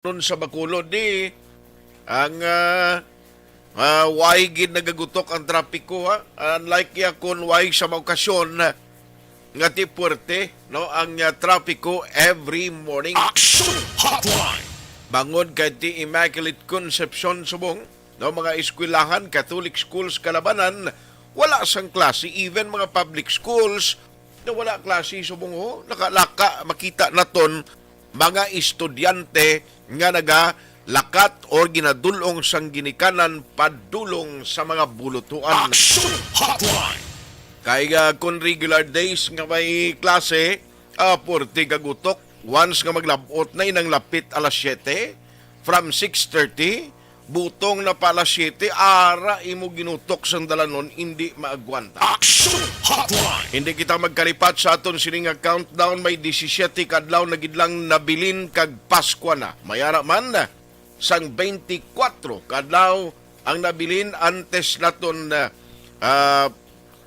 Nun sa Bacolod di ang way gid nagagutok ang trapiko ha. Unlike ya kun way sa mga okasyon nga ti puwerte no ang trapiko every morning. Action Hotline. Bangod kay ti Immaculate Conception subong no mga eskwelahan, Catholic schools kalabanan wala sang klase, even mga public schools na wala klase subong ho nakalaka makita naton mga estudyante nga lakat or ginadulong sang ginikanan padulong sa mga bulutuan. Action Hotline. Kaya kung regular days nga may klase, porti kagutok, once nga maglabot na inang lapit alas 7, from 6:30, butong na pa alas 7, ara imo ginutok sang dalanon, hindi maagwanta. Action Hotline. Hindi kita magkalipat sa aton sining countdown, may 17 kadlaw na gidlang nabilin kag Pasko na. Mayara man na sang 24 kadlaw ang nabilin antes naton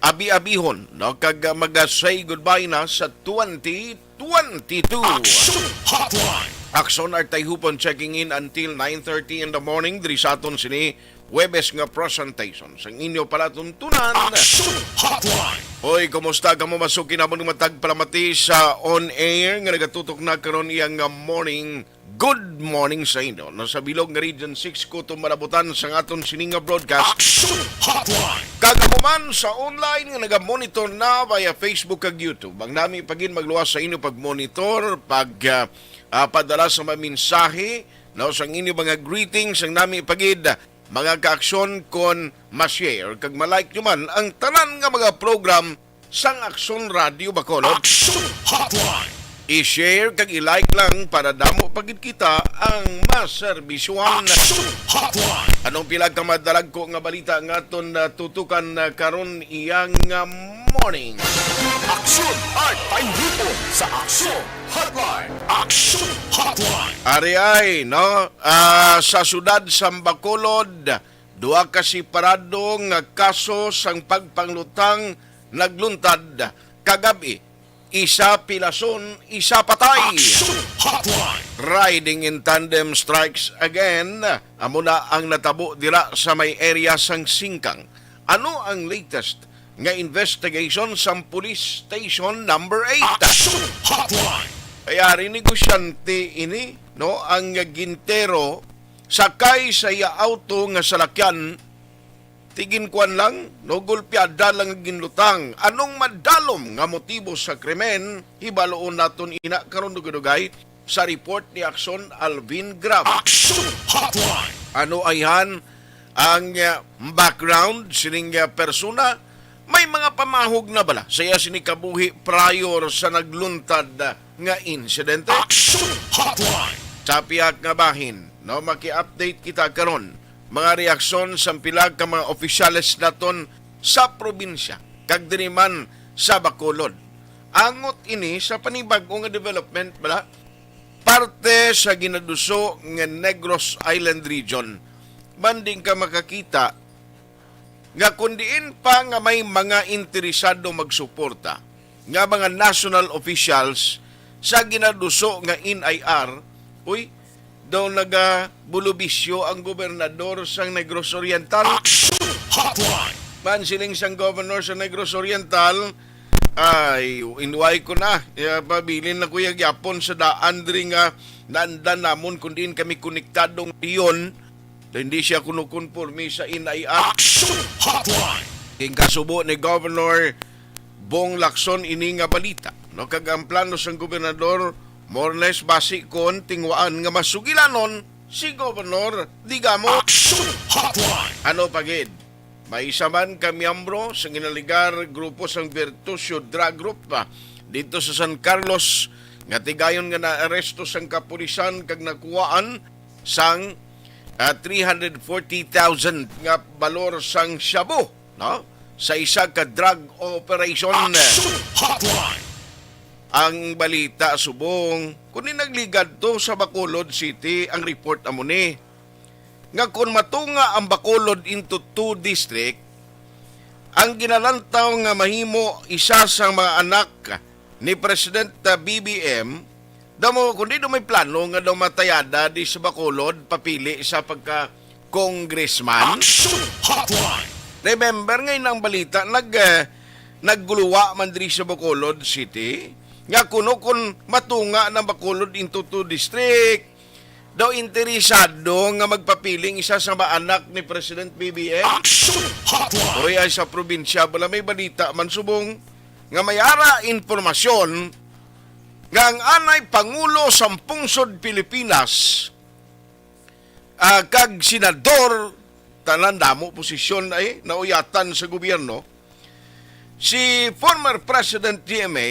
abi-abihon no kag mag-say goodbye na sa 2022. Action Hotline. Action are tayhupon checking in until 9:30 in the morning diri sa aton sini Webes nga presentation sang inyo pala tuntunan. Action Hotline. Hoy, kumusta ka mo masukin na mo ng matag palamati sa on-air nga nagatutok na karon iyang morning. Good morning sa inyo. Nasa bilog nga Region 6 ko tumalabutan sa aton sininga broadcast. Action Hotline. Kagamuman sa online nga naga-monitor na via Facebook kag YouTube. Ang nami pagin magluwas sa inyo pag-monitor, padala sa mga mensahe, no, sa inyo mga greetings, ang nami pagid mga kaaksyon kon ma-share kag ma-like nyo man ang tanan nga mga program sang Aksyon Radio Bacolod. Action Hotline. I-share kag i-like lang para damo pagid kita ang maserbisyuhan. Action Hotline. Anong pila ka madalag ko nga balita nga aton tutukan karon iyang morning. Action at Tayhupo sa Action Hotline. Action Hotline. Ari ay, no? Sa sudad sa Bacolod, duha ka separado nga kaso sang pagpanglutang nagluntad kagabi. Isa pilason, isa patay. Action Hotline. Riding in tandem strikes again. Amo na ang natabo dira sa may area sang Singkang. Ano ang latest nga investigation sa Police Station number 8? Action Hotline. Kaya negosyante ini, no, ang gintero sakay sa iya auto nga salakyan tigin kuan lang, no, gulpiada lang ang ginlutang. Anong madalom nga motibo sa krimen, hibaloon naton ina karon dugay sa report ni Action Alvin Grab. Action Hotline. Ano ayhan ang background sining persona? May mga pamahog na bala saya sinikabuhi prior sa nagluntad nga insidente? Action Hotline. Sa piyak nga bahin, no, maki-update kita karon mga reaksyon sa pilag ka mga opisyales naton sa probinsya kag diri man sa Bacolod. Angot ini sa panibag-o nga development bala parte sa ginaduso nga Negros Island region. Banding ka makakita nga kundiin pa nga may mga interesado magsuporta nga mga national officials sa ginaduso nga NIR, uy, daw nagabulubisyo ang gobernador sang Negros Oriental. Action Hotline. Pansiling sang governor sa Negros Oriental, ay, inuway ko na. Pabilin na kuya gyapon sa daan diri nga nandan namon kundiin kami konektadong iyon. Hindi siya kunukonforme sa NIR. Action Hotline. King kasubo ni Governor Bong Lacson ini nga balita. No, kag ang plano sang gobernador more or less basi kon tingwaan nga masugilanon si Governor Digamo. Action Hotline. Ano pagid? May isa man ka miyembro sa ginaligar grupo sang Virtusio Drug Group dito sa San Carlos nga tigayon nga naaresto sang kapulisan kag nakuwaan sang 340,000 nga balor sang shabu, no? Sa isa ka drug operation. Action Hotline. Ang balita subong kunin nagligad to sa Bacolod City ang report amo ni nga kung matunga ang Bacolod into 2 district ang ginalantaw nga mahimo isa sa mga anak ni President BBM Damo, kundi do may plano nga daw matayada di sa Bacolod, papili sa pagka-congressman. Action Hotline. Remember ngayon ang balita, nagguluwa man diri sa Bacolod City, nga kuno kung matunga ng Bacolod into 2 district, daw interesado nga magpapiling isa sa mga anak ni President BBM. Action Hotline. Oy ay sa probinsya, bala may balita man subong, nga mayara informasyon, nga ang anay Pangulo sa Pungsod Pilipinas, kag senador, tanan damo posisyon ay nauyatan sa gobyerno, si former President GMA,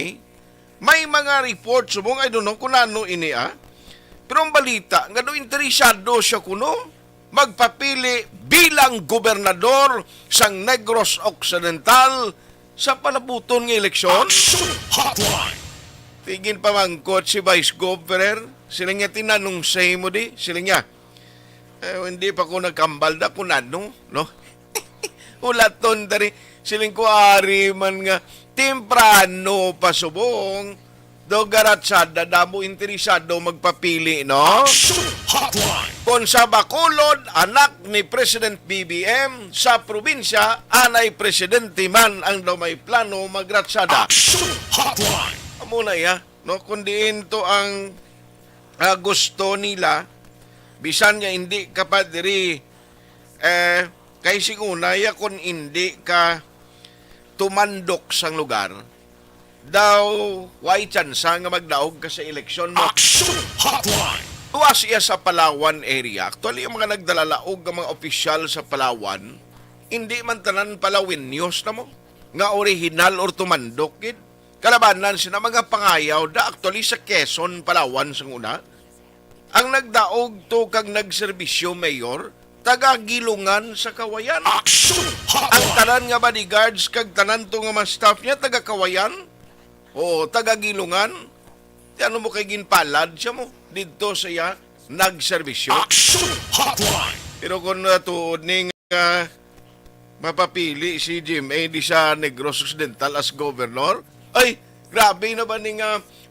may mga report subong, I don't know kung ano ini pero ang balita, nga do interesado siya kuno, magpapili bilang gobernador sang Negros Occidental sa palabuton ng eleksyon. Action Hotline. Tigin pamangkot si Vice Governor, sila nga tinanong sa mo di, sila nga, hindi pa ko nagkambal na kung ano, no? Ulaton dari, siling ko ari man nga, temprano pa subong, do garatsada, damo interesado magpapili, no? Action Hotline. Kung sa Bacolod, anak ni President BBM, sa probinsya, anay presidente man ang daw may plano magratsada. Action Hotline. Muna no? Kundi ito ang gusto nila, bisan nga hindi ka pa diri, kay siguna, kung hindi ka tumandok sang lugar, daw, why chance nga magdaog ka sa eleksyon mo. Action Hotline. Tuwas iya sa Palawan area. Actually, yung mga nagdalalaog ng mga opisyal sa Palawan, hindi man tanan Palawin news na mo. Nga original or tumandok, kid. Kalabanan sina mga pangayaw da actually sa Quezon, Palawan sa una. Ang nagdaog to kag nagserbisyo mayor, taga-Gilungan sa Kawayan. Action Ang Hotline. tanan nga bodyguards kag tanan to nga mga staff niya taga-Kawayan. O taga-Gilungan. Di ano mo kay ginpalad siya mo dito saya nagserbisyo. Action Hotline. Pero kung tuod ning mapapili si Jim di sa Negros Occidental as governor, ay, grabe na ba ning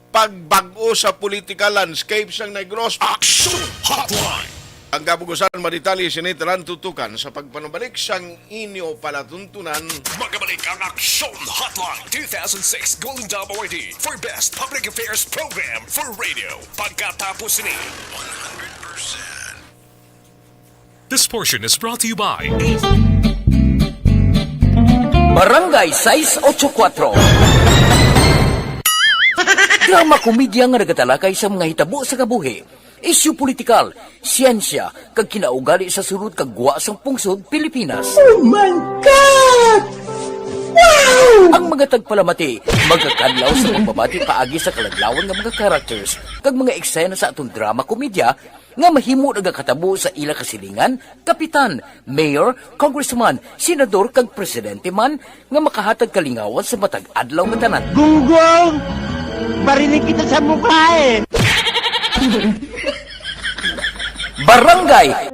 pagbago sa political landscape sa Negros? Action Hotline. Ang kabugusan maritali sinitaran tutukan sa pagpanubalik sang inyo palatuntunan. Magabalik ang Action Hotline 2006 Golden Dome Awardee for Best Public Affairs Program for Radio. Pagkatapos ni 100%. This portion is brought to you by Barangay 684. Drama komedya nga nagatalakay sa mga hitabo sa kabuhi, isyu politikal, siyensya, kag kinaugali sa sulod kag guwa sang pungsod Pilipinas. Oh my God! Wow! Ang mga tagpalamati, magkakadlaw sa pagbabati paagi sa kaladlawan nga mga characters kag mga eksena sa atong drama komedya nga mahimo nagakatabo sa ila kasilingan, kapitan, mayor, congressman, senador kag presidente man nga makahatag kalingawan sa matag adlaw nga tanan. Gunggong! Barinig kita sa mukha eh! Barangay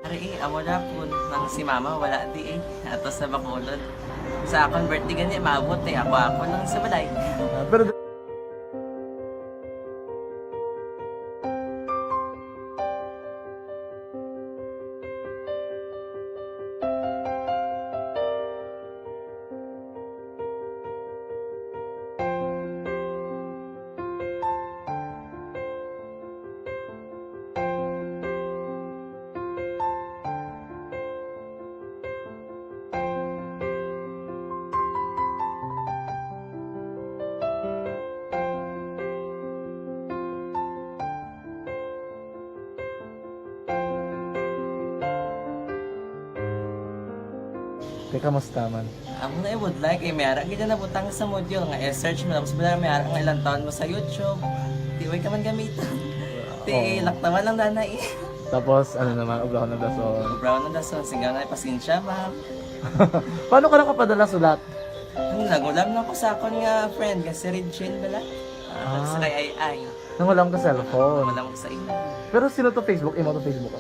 Ari, amo na po nang si mama wala di ato sa Bacolod. Sa akong birthday gani maabot ako lang sa balay. Pero Teka, kamusta man? Amo na would like mayara gid na butang sa module nga search mo tapos bala mayara nga ilang taon mo sa YouTube. Di way ka man gamitan. Ti laktaman lang nanay. Tapos, ano naman, ubra ko ng dason. Brown na dason singa nga pasensya ma'am. Paano ka nakapadala sulat? Nagulam na ko sa akon nga friend nga si Regine bala. Sa kay ay Nang wala mo ka cellphone. wala mo sa imo. Pero sino to Facebook? Imo to Facebook.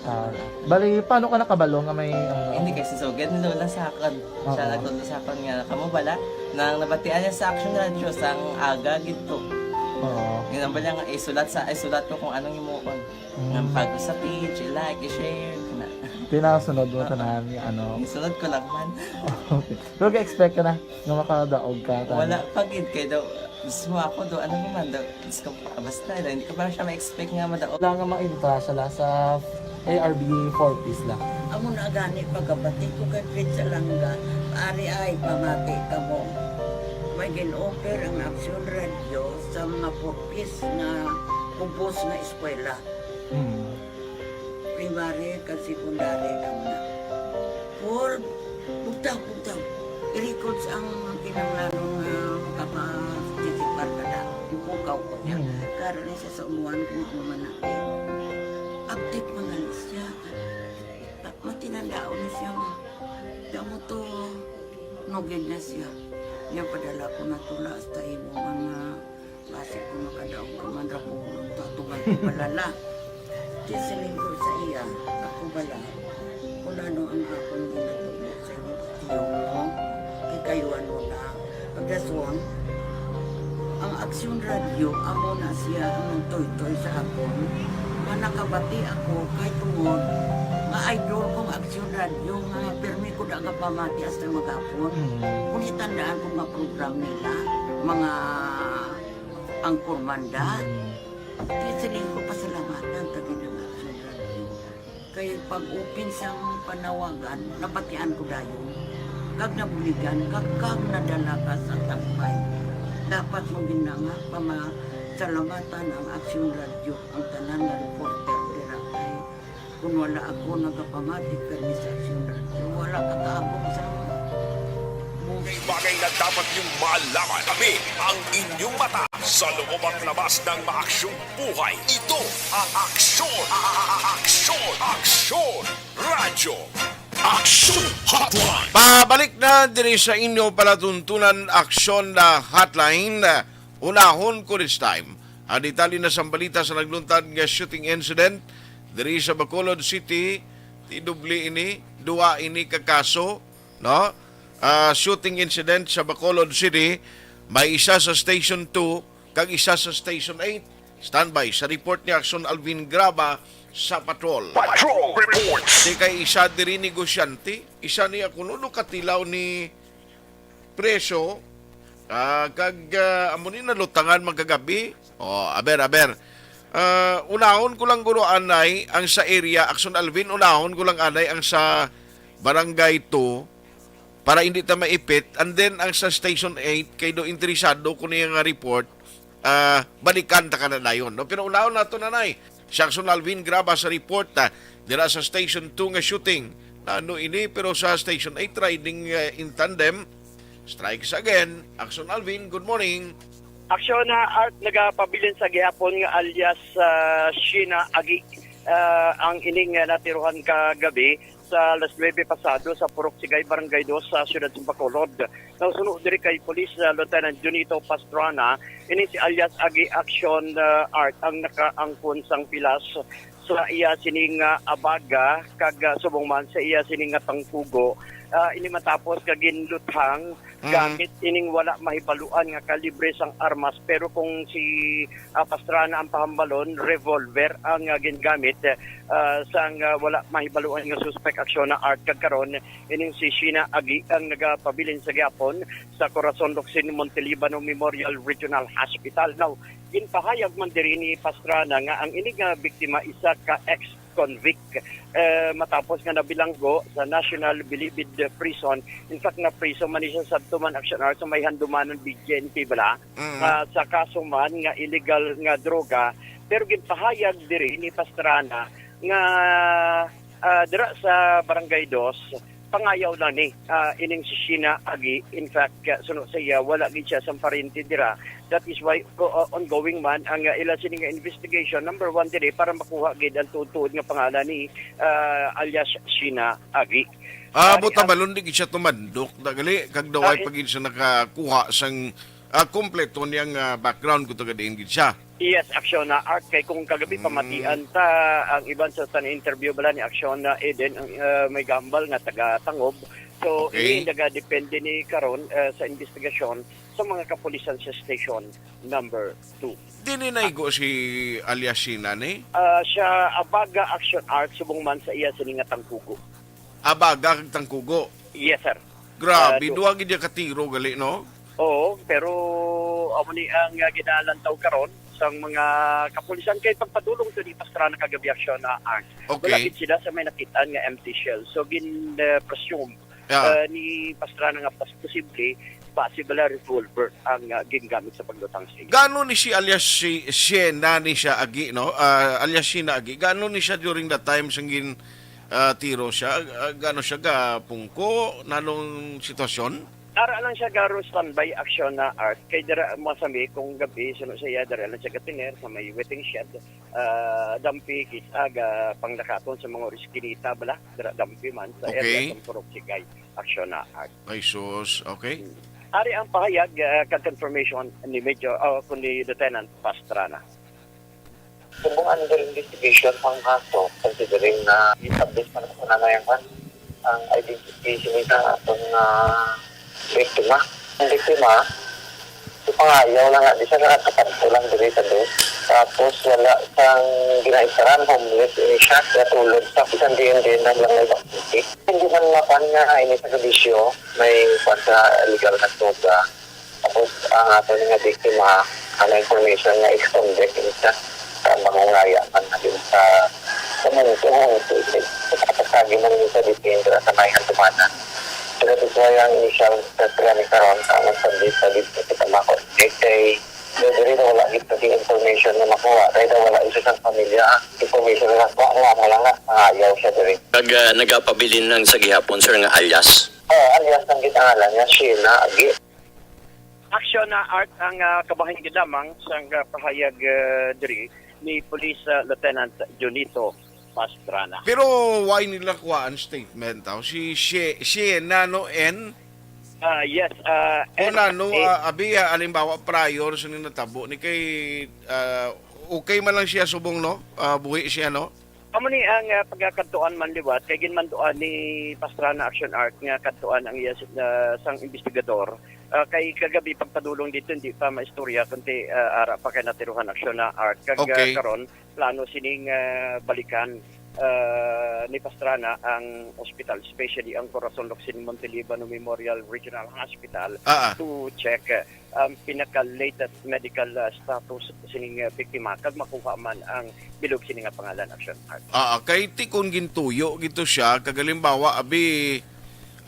Bali, paano ka nakabalo nga may... Hindi kasi sugad ni Lola sa akin. Siya Oo. nagtulong sa akin nga kamo bala nang nabatian niya sa Action Radio sang aga gito. Oo. Ganun ba nga isulat ko kung anong imuon. Nga pag sa page, i-like, i-share. Na. Tinasunod mo tanan yung ano. Isunod ko lang man. Okay. Pero ka-expect ka na nga makadaog ka. Wala pagid kay daw gusto mo ako do ano naman daw gusto ko basta hindi ko pa siya ma-expect nga madaog. Wala nga ma-invita siya sa ARB 4Ps lang. Amo na gani pagkabati ko kay Pizza Langga, ari ay pamati ka mo. May gin-offer ang Action Radio sa mga purpose na kumpos na eskwela. Primary kag secondary ka na. For bugtaw. I-record sa ang kinanglanong makapasisipar ka na. Ipukaw ko niya. Karoon niya siya sa umuwan kung umanaki. Update mga siya. Matinandao na siya. Damo to, nugid na siya. Niya padala ko na tula hasta imo mga klase ko makadaog ka man rapo ko tutugan ko balala. Di siling ko sa iya, ako bala. Kung ano ang akong ginatulog sa iyo, tiyo mo, kayo ano na. Pagdaswang, ang Action Radio, amo na siya ang toy-toy sa akon. Manakabati ako kay tungod nga idol kong Action Radio nga permi ko daga pamati hasta magapon. Kung itandaan ko nga program nila, mga angkormanda, tisiling ko pasalamatan tagi ng Action Radio. Kaya pag-open siyang panawagan, nabatian ko dayon. Kag nabuligan, kag nadala ka sa tampay. Dapat mong ginanga pamasalamatan ang Action Radio, ang tanan nga reporter dira kay kung wala ako nagapamati kami sa Action Radio, wala kakaabot sa May bagay na dapat niyong malaman. Kami ang inyong mata sa loob at labas ng maaksyong buhay. Ito ang Aksyon! Aksyon! Radyo! Aksyon Hotline! Pabalik na diri sa inyo palatuntunan aksyon na hotline. Unahon ko this time. Ang detalye na sambalita sa nagluntad nga shooting incident diri sa Bacolod City. Tidubli ini, duwa ini kakaso, no? Shooting incident sa Bacolod City. May isa sa Station 2 kag isa sa Station 8. Standby sa report ni Action Alvin Graba sa patrol. Patrol Reports! Di kay isa diri negosyante, isa niya kuno katilaw ni preso kag amo ni nalutangan magkagabi. Aber. Unahon ko lang guro anay ang sa area Action Alvin, unahon ko lang anay ang sa Barangay 2 para hindi ta maipit, and then ang sa Station 8 kay do interesado kuno nga report balikan ta kanadayon, no? Pero unahon nato nanay si Action Alvin Graba sa report dira sa Station 2 nga shooting na ano ini, pero sa Station 8 riding in tandem. Strikes again. Action Alvin, good morning. Aksyon na art nagapabilin sa gihapon nga alias Sheena Agi ang ining natiruhan kagabi sa Las 9 pasado sa Purok Sigay, Barangay 2 sa siyudad ng Bacolod. Nausunod diri kay Police Lieutenant Junito Pastrana, ini si alias Agi Action Art ang nakaangkon sang pilas sa iya sining abaga kag subong man sa iya sining tangpugo. Ini matapos kagin luthang gamit ining wala mahibaluan nga kalibre sang armas, pero kung si Pastrana ang pahambalon, revolver ang gingamit sang wala mahibaluan nga suspect aksyon na art kagkaron ining si Sheena Agi ang nagapabilin sa gyapon sa Corazon Locsin Montelibano Memorial Regional Hospital. Now, ginpahayag man diri ni Pastrana nga ang ining biktima isa ka ex-convict matapos nga nabilanggo sa National Bilibid Prison. In fact, na prison man siya sa Tuman Action Art sa may handumanon BJNP bala sa kaso man nga illegal nga droga. Pero ginpahayag diri ni Pastrana nga dira sa Barangay 2 pangayaw lang ni ining si Sheena Agi. In fact, sunod sa iya, wala gid siya sa parente dira. That is why ongoing man ang ila sining investigation. Number 1 diri para makuha gid ang tutuod nga pangalan ni alias Sheena Agi. Buta balon di siya tumandok dagali kag daway pagin siya nakakuha sang kompleto niyang background kung tagadiin gid siya. Yes, aksyon na art kay kung kagabi pamatian ta ang iban sa tan interview bala ni aksyon na Eden ang may gambal nga taga Tangob. So Okay. ini depende ni karon sa investigasyon sa mga kapulisan sa station number 2. Dininaigo si alias Sheena ni. Siya abaga action art subong man sa iya sininga tangkugo. Abaga kag tangkugo. Yes sir. Grabe, Ah, duwa gid niya katiro gali no. Oo, pero amo ni ang ginalantaw karon sa mga kapulisan kay pagpadulong to ni Pastrana kagabi aksyon na art. Okay. Malapit sila sa may nakitaan nga empty shell. So presume Yeah. ni Pastrana nga posible possible revolver ang ginagamit sa paglutang sa iya. Gano ni si alias si Sheena ni siya agi no? Alias Sheena agi. Gano ni siya during that time sangin tiro siya? Gano siya ga pungko nanong sitwasyon? Ara lang siya garo standby action na art. Kay dara masami kung gabi sunod sa iya dara lang siya gatiner sa may waiting shed. Dampi kisaga panglakaton sa mga riskinita bala dara dampi man sa Okay. area ng Purok Sigay action na art. Ay sus, okay. Ari ang pahayag confirmation ni Major kundi Lieutenant Pastrana. Subong under investigation ang kaso, considering na establish man ako na ngayon ang identification nila itong biktima. Ang biktima, si pangayaw lang nga, di siya nakatapanto lang diri sa dos. Tapos wala siyang ginaisaran, homeless, ini siya, natulog sa isang din ng lang bakiti. Hindi man mapan nga ini sa kabisyo, may sa illegal na tuga. Tapos ang ato nga biktima, ang information na ex-convict siya sa mangungaya man na din sa komunitong kapasagi man yun sa dipindra sa may hantumanan. Pero ito ay ang initial sa ni karon sa amang sabit sa dito sa mako. Kay dili na wala ito di information na makuha. Kaya wala isa sa pamilya. Information na nakuha nga wala nga ayaw siya diri. Nagapabilin lang sa gihapon, sir, nga alias. Alias ang gitangalan niya, Sheena Agi. Action na art ang kabahin gid lamang sa pahayag diri ni Police Lieutenant Junito Pastrana. Pero why nila kuhaan statement daw? Si Sheena no N? Yes, O nano, abi, alimbawa prior sa natabo ni kay okay man lang siya subong no? Buhi siya no? amo ni ang pagkakantuan man liwat kay ginmanduan ni Pastrana Action Art nga kantuan ang iya sang investigador. Kay kagabi pagpadulong dito hindi pa maistorya kundi ara pa kay natiruhan aksyon na art kag Okay. karon plano sining balikan ni Pastrana ang hospital, especially ang Corazon Locsin Montelibano Memorial Regional Hospital to check ang pinaka-latest medical status sining biktima kag makuha man ang bilog sining nga pangalan action art. Kay tikon gintuyo gito siya kagalimbawa abi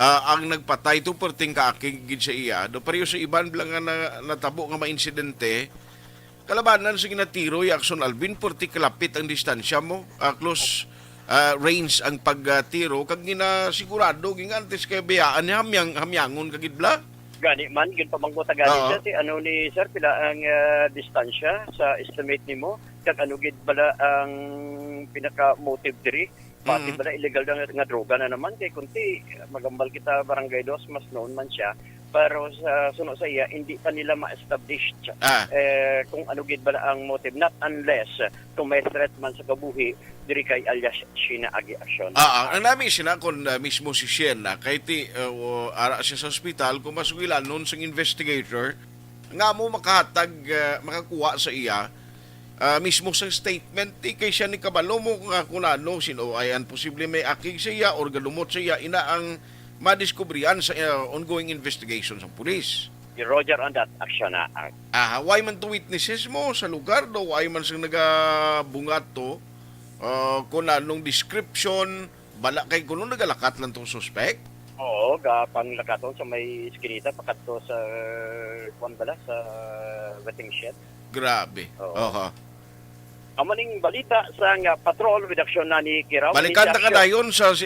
ang nagpatay to perting kaakig gid sa iya do pareho sa iban lang nga natabo nga ma-insidente kalabanan sa ginatiro Jackson Alvin perti kalapit ang distansya mo close range ang pagtiro kag ginasigurado gingantes kay biyaan ni hamyangon kagid bla Gani man ginpamangko ta gani siya si ano ni sir pila ang distansya sa estimate nimo kag ano gid bala ang pinaka motive diri pati bala illegal nga droga na naman kay kunti magambal kita barangay dos mas known man siya pero sa sunod sa iya hindi pa nila ma-establish kung ano gid bala ang motive not unless kung may threat man sa kabuhi diri kay alias Sheena Agi action. Ang nami sina kon mismo si Sheena kay ti ara siya sa ospital kung masugilan nun sa investigator nga mo makahatag makakuha sa iya mismo sa statement kay siya ni kabalo mo nga kung ano sino ay ang posible may akig sa iya or galumot sa iya ina ang madiskubrihan sa ongoing investigation sa pulis. Roger on that action na art. Why man to witnesses mo sa lugar do why man sing nagabungat to kung anong description bala kay kuno nagalakat lang tong suspect. Oo, gapang lakaton sa may iskinita pakadto sa kuan bala sa waiting shed. Grabe. Oo. Amaning balita sa nga patrol with action na ni Kiraw. Balikan na ka dayon sa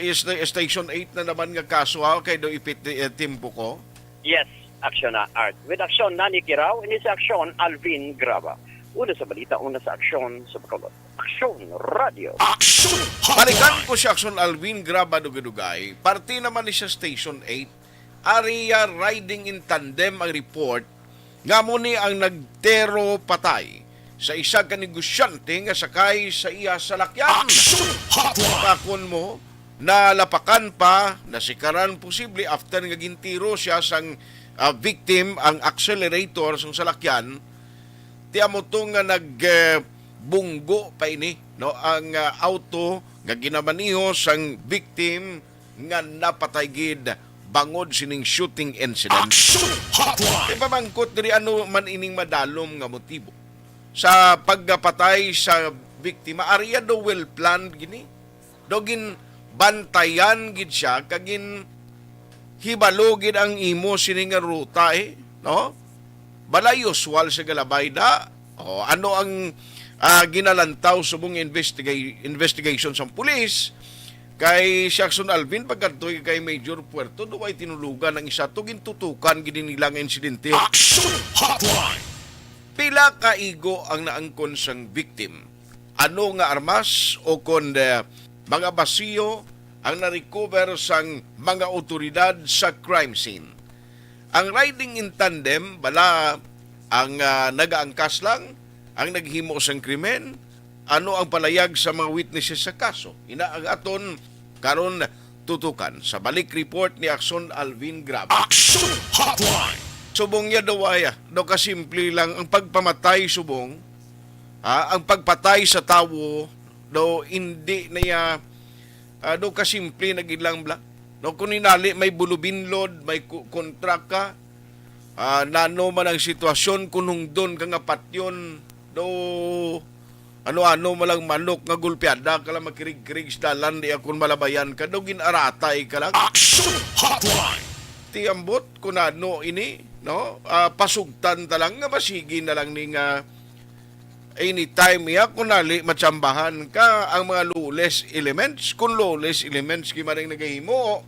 Station 8 na naman nga kaso kay do ipit timpo ko. Yes, action na art. With action na ni Kiraw, ini sa action Alvin Graba. Una sa balita, una sa aksyon sa Bacolod. Aksyon Radio. Action Balikan ko si Action Alvin Graba Dugay. Parti naman ni siya Station 8. Area riding in tandem ang report nga mo ni ang nagtero patay sa isa ka negosyante nga sakay sa iya salakyan. Pakon mo, nalapakan pa, nasikaran posible after nga gintiro siya sang victim ang accelerator sang salakyan. Tiya mo to nga nagbunggo pa ini, no, ang auto nga ginamaniho sang victim nga napatay gid bangod sining shooting incident. Ipamangkot diri ano man ining madalom nga motibo sa pagpatay sa biktima. Ariya do well planned gini, dogin bantayan gid siya, kagin hibalo gid ang imo sining nga ruta no? Balay usual sa galabayda. O ano ang ginalantaw subong investigation sa pulis kay Jackson Alvin pagkadtoy kay Major Puerto, duway tinulugan ang isa to gintutukan gid nilang insidente. Pila ka igo ang naangkon sang victim. Ano nga armas o kon mga basiyo ang na-recover sang mga otoridad sa crime scene. Ang riding in tandem, bala ang nagaangkas lang, ang naghimo sang krimen, ano ang palayag sa mga witnesses sa kaso. Ina ang aton karon tutukan sa balik report ni Jackson Alvin Grab. Action Hotline! Subong niya daw kasimple lang ang pagpamatay subong. Ang pagpatay sa tawo daw hindi na ya daw kasimple nagilang bla. No, kung inali may bulubinlod, may kontrak ka, nano man ang sitwasyon kunung doon ka nga patyon daw ano-ano malang manok nga gulpiada ka lang makirig-kirig sa dalan di akong malabayan ka daw ginaratay ka lang. Action Hotline! Tiambot kung ano ini, no? Pasugtan talang nga masigi na lang ni nga anytime ya kung nali matsambahan ka ang mga lawless elements. Kung lawless elements kimaring nagahimo,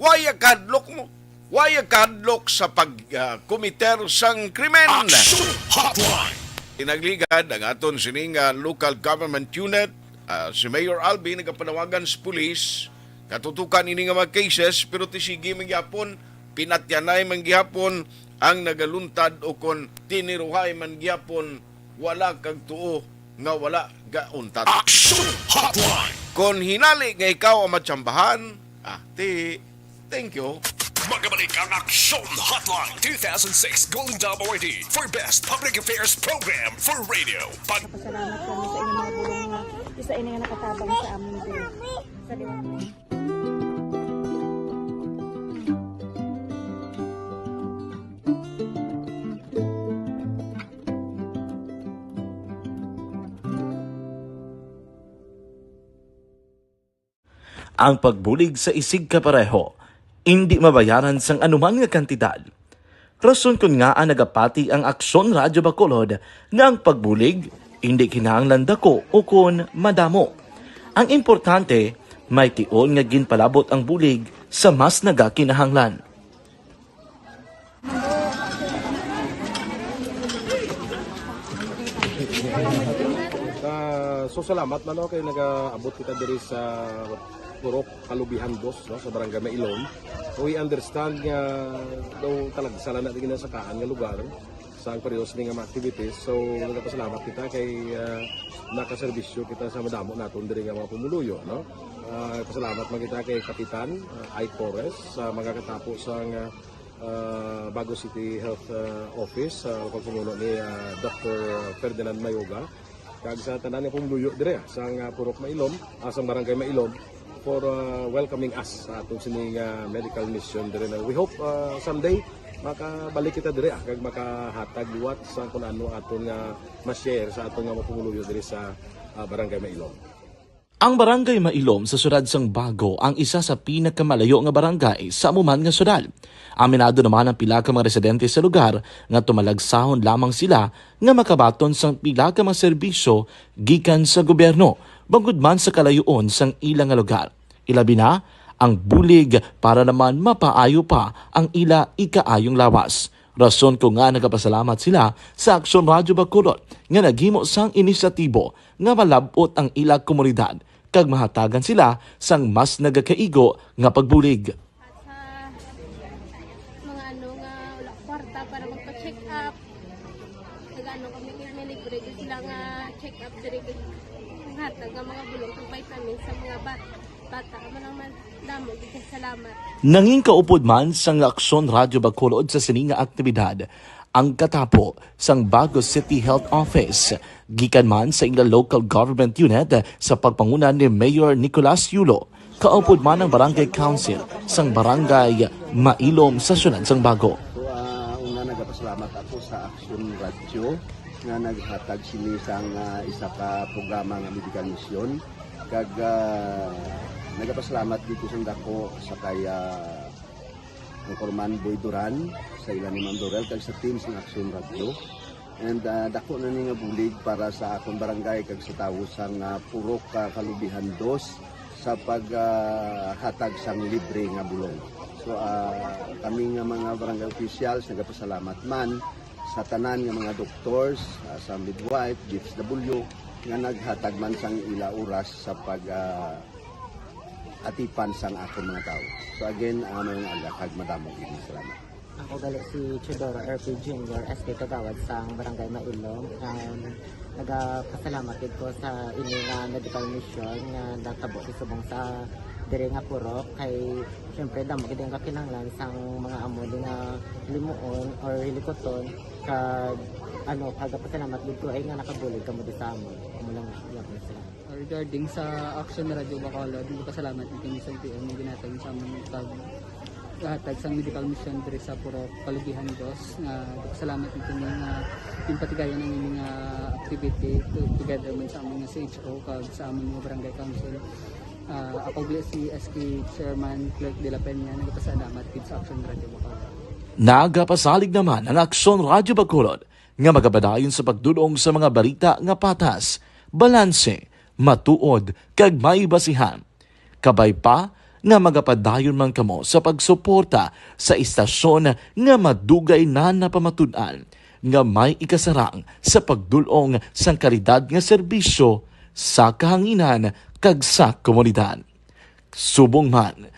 waya kadlok mo. Waya kadlok sa pag-komiter sang krimen. Action Hotline! Inagligad ang aton sining local government unit, si Mayor Albi nagapanawagan sa pulis, katutukan ini nga mga cases, pero tisigi mangyapon, pinatyanay mangyapon, ang nagaluntad o kon tiniruhay mangyapon, wala kag tuo nga wala gauntat. Action Hotline! Kon hinali nga ikaw ang matsambahan, thank you. Magabalik ang Action Hotline 2006 Golden Dome Awardee for Best Public Affairs Program for Radio. Pasalamat kami sa inyong mga bulong na isa ini nga nakatabang sa amin din. Sa ang pagbulig sa isig kapareho, hindi mabayaran sang anuman nga kantidad. Rason kun nga ang nagapati ang Aksyon Radyo Bacolod nga ang pagbulig, hindi kinahanglan dako o kun madamo. Ang importante, may tion nga ginpalabot ang bulig sa mas nagakinahanglan. So salamat man kay nagaabot kita diri sa Purok Kalubihan Dos, no, sa Barangay Mailom. So we understand nga daw talaga sala na din sa kaan nga lugar sa parehas ni nga mga activities. So nagapasalamat kita kay nakaserbisyo kita sa madamo naton diri nga mga pumuluyo, no. Pasalamat man kita kay Kapitan I. Torres sa mga katapos sang Bago City Health Office sa pagpumuno ni Dr. Ferdinand Mayoga kag sa tanan nga pumuluyo dire sa Purok Mailom, sa Barangay Mailom for welcoming us sa atong sining medical mission dire. We hope someday makabalik kita dire kag makahatag liwat sa kung ano aton nga ma-share sa atong nga mapumuluyo dire sa Barangay Mailom. Ang Barangay Mailom sa siyudad sang Bago ang isa sa pinakamalayo nga barangay sa amuman nga siyudad. Aminado naman ang pila ka mga residente sa lugar nga tumalagsahon lamang sila nga makabaton sang pila ka mga serbisyo gikan sa gobyerno bangod man sa kalayuon sang ilang nga lugar. Ilabi na ang bulig para naman mapaayo pa ang ila ikaayong lawas. Rason ko nga nagapasalamat sila sa Aksyon Radyo Bacolod nga naghimo sang inisyatibo nga malabot ang ila komunidad kag mahatagan sila sang mas nagakaigo nga pagbulig. mga ano nga wala kwarta para magpa-check mga check-up diri hatag ang mga bulong ug vitamin sa mga bata amo naman damo gid salamat. Nanging kaupod man sang Aksyon Radyo Bacolod sa sininga aktibidad ang katapo sang Bago City Health Office gikan man sa ila local government unit sa pagpanguna ni Mayor Nicolas Yulo. Kaupod man ang Barangay Council sang Barangay Mailom sa syudad sang Bago. So, una nagapasalamat ako sa Aksyon Radio nga naghatag sini sang isa ka programa nga medical mission. Kag nagapasalamat dito sa dako sa kaya ang Corman Boy Duran sa ilan ni Ma'am Dorel kag sa team sa Aksyon Radio. And dako na ni nga bulig para sa akong barangay kag sa tawo sang Purok Kalubihan 2 sa paghatag sang libre nga bulong. So kami nga mga barangay officials nagapasalamat man sa tanan nga mga doctors, sa midwife, DFW nga naghatag man sang ila oras sa pag atipan sang akong mga tao. So again, mayong agakag madamo gid salamat. Ako gali si Chidoro RP Jr. SK Kagawad sa Barangay Mailom. Nagapasalamat ko sa ini nga medical mission nga natabo si subong sa diri nga Purok kay syempre damo gid ang kakinahanglan sang mga amo nga limuon or hilikoton kag pagapasalamat gid ko ay nga nakabulig kamo di sa amo. Amo lang gyapon sila. Regarding sa Aksyon Radio Bacolod, pasalamat din sa LTO nga ginatag sa among hatag sa medical mission diri sa Purok Kalubihan 2 nga salamat nito nga yung patigayan ng mga activity together man sa among CHO kag sa among mga barangay council. Ako si SK Chairman Clerk de la Peña nagpasalamat gid sa Aksyon Radio Bacolod. Nagapasalig naman ang Aksyon Radyo Bacolod nga magapadayon sa pagdulong sa mga balita nga patas, balanse, matuod, kag may basihan. Kabay pa nga magapadayon man kamo sa pagsuporta sa istasyon nga madugay na napamatud-an nga may ikasarang sa pagdulong sang kalidad nga serbisyo sa kahanginan kag sa komunidad. Subong man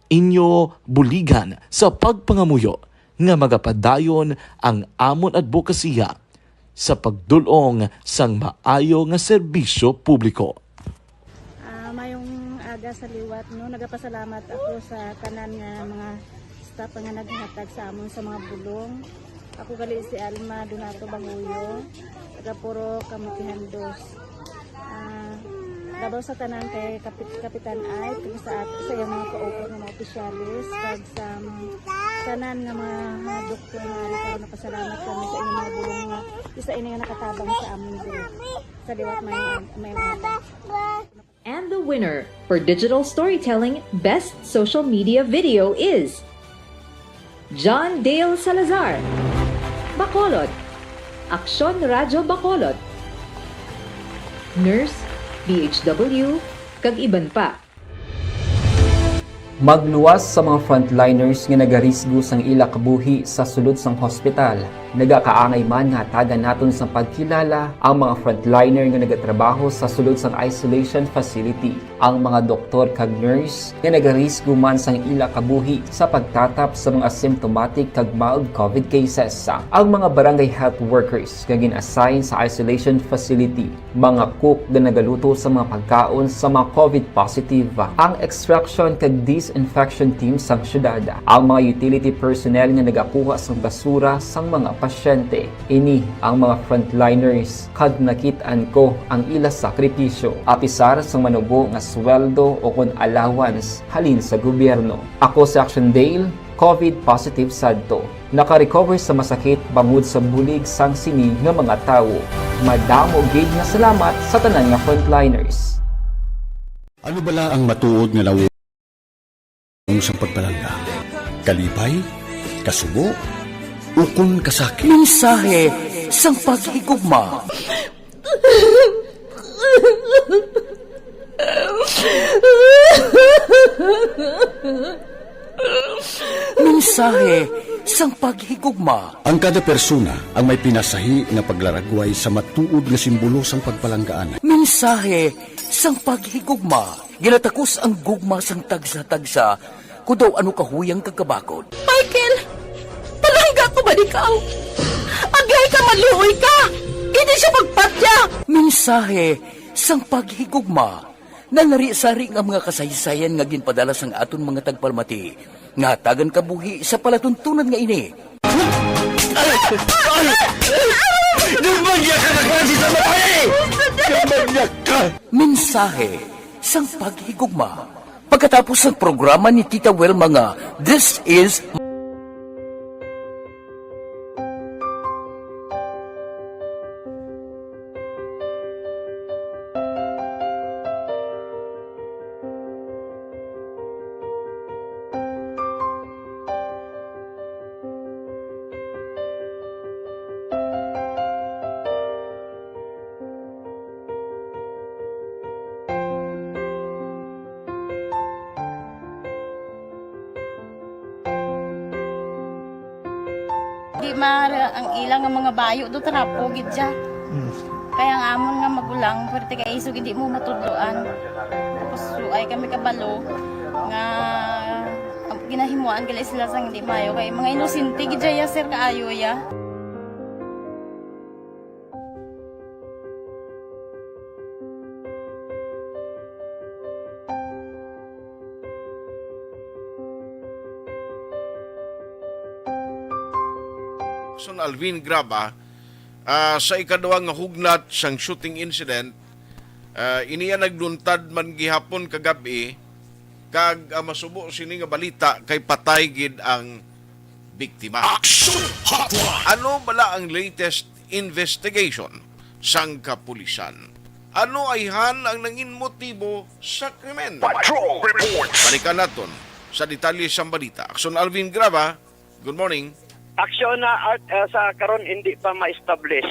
inyo buligan sa pagpangamuyo nga magapadayon ang amon advokasya sa pagdulong sang maayo nga serbisyo publiko. Mayong aga sa liwat no, nagapasalamat ako sa tanan nga mga staff nga naghatag sa amon sa mga bulong. Ako gali si Alma Donato Banguyo, taga Purok Kamutihan 2. Dabaw sa tanan kay Kapitan Ay, kung sa iyang mga kaupod ng mga opisyalis, kag sa tanan nga mga doktor nga rin napasalamat kami sa inyong mga bulong nga isa ini nga nakatabang sa amin din. Sa liwat may mga. And the winner for Digital Storytelling Best Social Media Video is John Dale Salazar, Bacolod, Aksyon Radyo Bacolod, Nurse, DHW, kag iban pa. Magluwas sa mga frontliners nga nagarisgo sang ila kabuhi sa sulod sang hospital. Nagakaangay man nga tagan naton sa pagkilala ang mga frontliner nga nagatrabaho sa sulod sang isolation facility. Ang mga doktor kag nurse nga nagarisgo man sang ila kabuhi sa pagtatap sa mga asymptomatic kag mild COVID cases. Ang mga barangay health workers nga gin-assign sa isolation facility, mga cook nga nagaluto sa mga pagkaon sa mga COVID positive, ang extraction kag disinfection team sang syudad, ang mga utility personnel nga nagakuha sang basura sang mga pasyente. Ini ang mga frontliners kad nakit-an ko ang ila sakripisyo apisar sang manubo nga sweldo o kon allowance halin sa gobyerno. Ako si Action Dale, COVID positive sadto. Naka-recover sa masakit bangod sa bulig sang sinig nga mga tawo. Madamo gid nga salamat sa tanan nga frontliners. Ano bala ang matuod nga lawom sa pagpalangga? Kalipay? Kasubo? Ukon kasakit? Mensahe sang paghigugma. Mensahe sang paghigugma. Ang kada persona ang may pinasahi na paglaragway sa matuod nga simbolo sang pagpalanggaan. Mensahe sang paghigugma. Ginatakos ang gugma sang tagsa-tagsa kung daw ano kahuyang kagkabakod. Michael! Palangga ko ba ikaw? Agay ka, maluoy ka! Hindi siya pagpatya! Mensahe sang paghigugma na nari-sari nga mga kasaysayan nga ginpadala sang aton mga tagpalmati nga tagan kabuhi sa palatuntunan nga ini. Dumagyak ka na klase sa babae! Dumagyak ka! Mensahe sang paghigugma. Pagkatapos ng programa ni Tita Welma nga, This is... Di mara ang ilang nga mga bayo do trapo gid siya. Kaya nga amon nga magulang pwerte kay isog hindi mo matudloan. Tapos ay kami kabalo nga ginahimuan gali sila sang hindi mayo kay mga inosente gid ya sir kaayo ya. Son Alvin Graba, sa ikaduhang nga hugnat sang shooting incident, iniya nagluntad man gihapon kagabi kag masubo sini nga balita kay patay gid ang biktima. Ano bala ang latest investigation sang kapulisan? Ano ayhan ang nangin motibo sa krimen? Balikan naton sa detalye sang balita. Son Alvin Graba, good morning. Aksyon na sa karon hindi pa ma-establish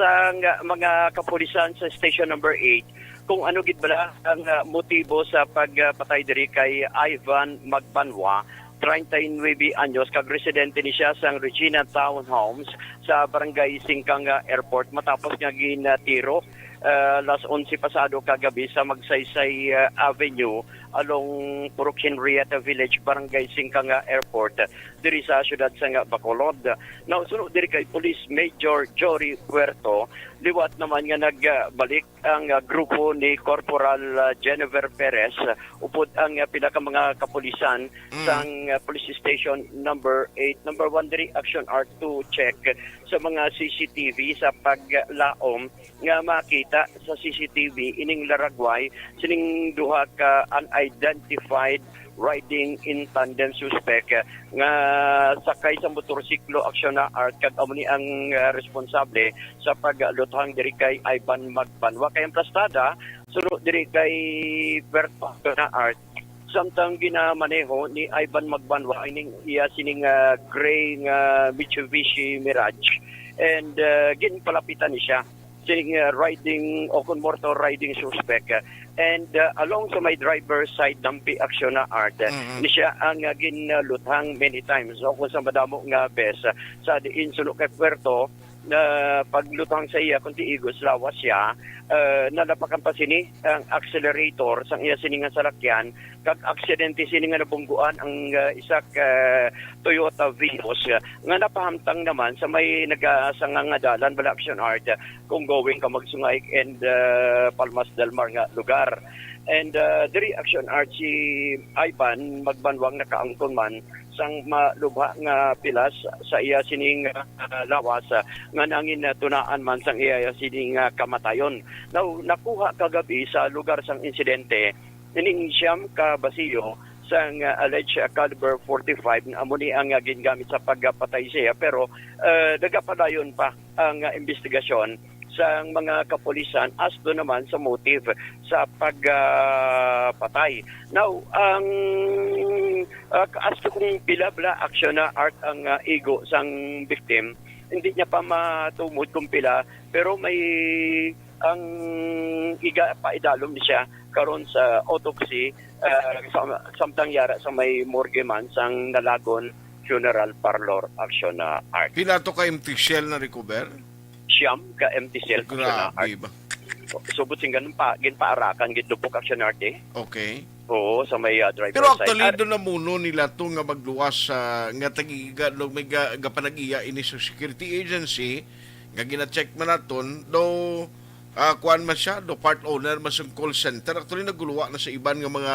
sa mga kapulisan sa station number 8 kung ano gid bala ang motibo sa pagpatay diri kay Ivan Magbanwa, 39 anyos, kag residente ni siya sa Regina Townhomes sa Barangay Singkang Airport matapos nga ginatiro alas 11 pasado kagabi sa Magsaysay Avenue along Purok Henrietta Village, Barangay Singkang Airport diri sa syudad sa Bacolod. Now, sunod diri kay Police Major Jory Puerto, liwat naman nga nagbalik ang grupo ni Corporal Jennifer Perez upod ang pinaka mga kapulisan sang Police Station number 8. Number 1 diri action art to check sa mga CCTV sa paglaom nga makita sa CCTV ining laragway sining duha ka unidentified riding in tandem suspect nga sakay sa motorsiklo aksyon na art kag amo ni ang responsable sa pagluthang diri kay Ivan Magbanwa kay ang plastada sunod diri kay Berto na art samtang ginamaneho ni Ivan Magbanwa ining iya sining gray nga Mitsubishi Mirage and ginpalapitan ni siya sining riding o kun motor riding suspect and along sa may driver's side dampi aksyon na art ni siya ang ginluthang many times o kung sa madamo nga bes sa diin sulok kay Puerto na paglutang sa iya kundi igos lawas siya nalapakan pa sini ang accelerator sang iya siningan salakyan kag aksidente siningan nabungguan ang isa ka Toyota Vios nga napahamtang naman sa may nagasangang nga dalan bala action art kung going ka magsungay and Palmas del Mar nga lugar. And diri action art si Ivan Magbanwang nakaangkon man sang malubha nga pilas sa iya sining lawas nga nangin tunaan man sang iya sining kamatayon. Now nakuha kagabi sa lugar sang insidente ining siyam ka basiyo sang alleged caliber 45 nga amo ni ang gingamit sa pagpatay siya pero nagapadayon pa ang investigasyon sa mga kapulisan as do naman sa motive sa pagpatay. Now, ang as to kung bila-bila action na art ang ego sang victim, hindi niya pa matumod kung pila, pero may ang iga pa idalom ni siya karon sa autopsy samtang yara sa may morgue man sang Nalagon Funeral Parlor action na art. Pila to ka empty shell na recover? Siyam ka empty cell action na art. Ba? Subot sing ganun pa, ginpaarakan, gindupok action art eh. Okay. Oo, sa may driver pero side. actually doon na muno nila to nga magluwas sa nga tagiga may gapanagiya ini sa security agency nga gina-check man naton do kuan man siya, do part owner man sa call center. Actually naguluwa na sa iban nga mga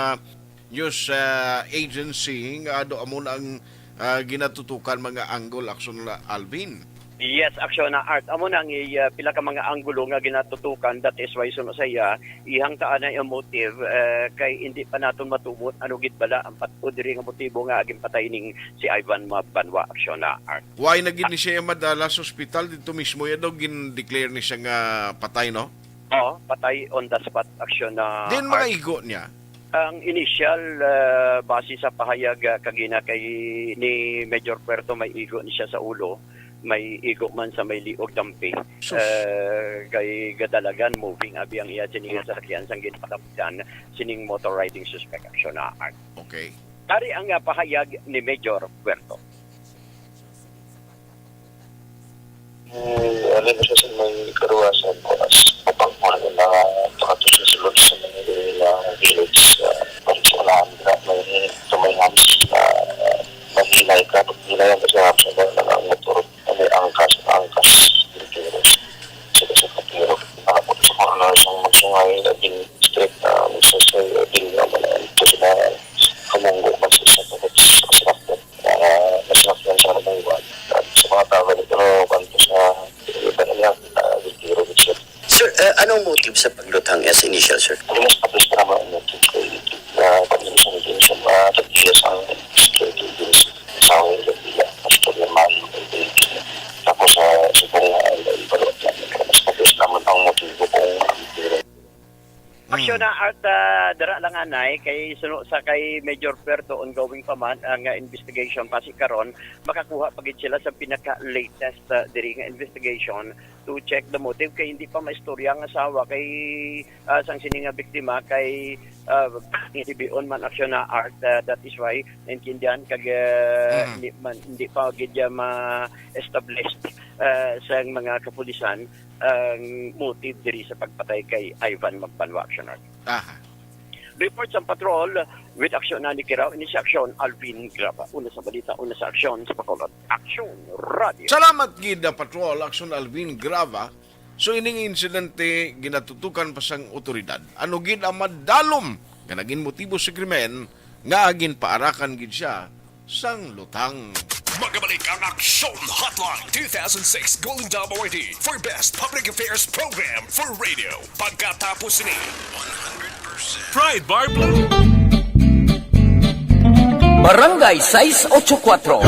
news agency nga do amo na ang ginatutukan mga angle action na Alvin. Yes, action na art. Amo nang pila ka mga anggulo nga ginatutukan, that is why suno saya ihang taan na yung motive kay hindi pa naton matubot ano gid bala ang patod diri nga motibo nga aging patay ning si Ivan Mabanwa, action na art. Why na gid ni siya madala sa ospital dito mismo ya daw gin-declare ni siya nga patay, no? Oo, patay on the spot, action na Din mga igo niya. Ang initial base sa pahayag kagina kay ni Major Puerto, may igo ni siya sa ulo, may igo man sa may liog dampi. Kay gadalagan moving abi ang iya sining sa sakyan sang ginpataputan sining motor riding suspect, action na art. Okay. Tari ang pahayag ni Major Puerto. Alin siya sa may karuwasan ko as upang mga na pakato sa sulod sa mga village para sa unahan na may tumayhams na maghilay ka, maghilay ang masarap sa mga ang motor may angkas sila sa kapiro nakapot sa mga na siyang magsungay naging strict na magsasay din naman ito sila kamunggo magsasay masarap yan sa mga iwan at sa mga tao nito kanto sa iba na lang retiro sir. Sir, anong motive sa paglutang as initial, sir? Mas tapos pa naman ang motive ko na pag-iisang din sa mga tagpiyas ang security din sa awin ng bila mas problema tapos sa pong ibalot yan mas tapos naman ang motive ko kung Aksyon na art dara lang anay kay suno sa kay Major Puerto ongoing pa man ang investigation pasi karon makakuha pagid sila sa pinaka latest diri nga investigation to check the motive kay hindi pa maistorya ang asawa kay sang sini nga biktima kay on man aksyon na art that is why naintindihan kag hindi pa gid ma-establish sa mga kapulisan ang motive diri sa pagpatay kay Ivan Mabanwa, action art. Reports ang patrol with aksyon na ni Kiraw, ini si aksyon Alvin Grava. Una sa balita, una sa aksyon sa Bacolod. Aksyon Radio. Salamat gid na patrol action Alvin Grava. So ining insidente ginatutukan pa sang otoridad. Ano gid ang madalom nga naging motibo sa krimen nga agin paarakan gid siya sang lutang. Magabalik ang Aksyon Hotline 2006 Golden Dome Awardee for Best Public Affairs Program for Radio. Pagkatapos ni 100% Pride Bar Blue. Barangay 684.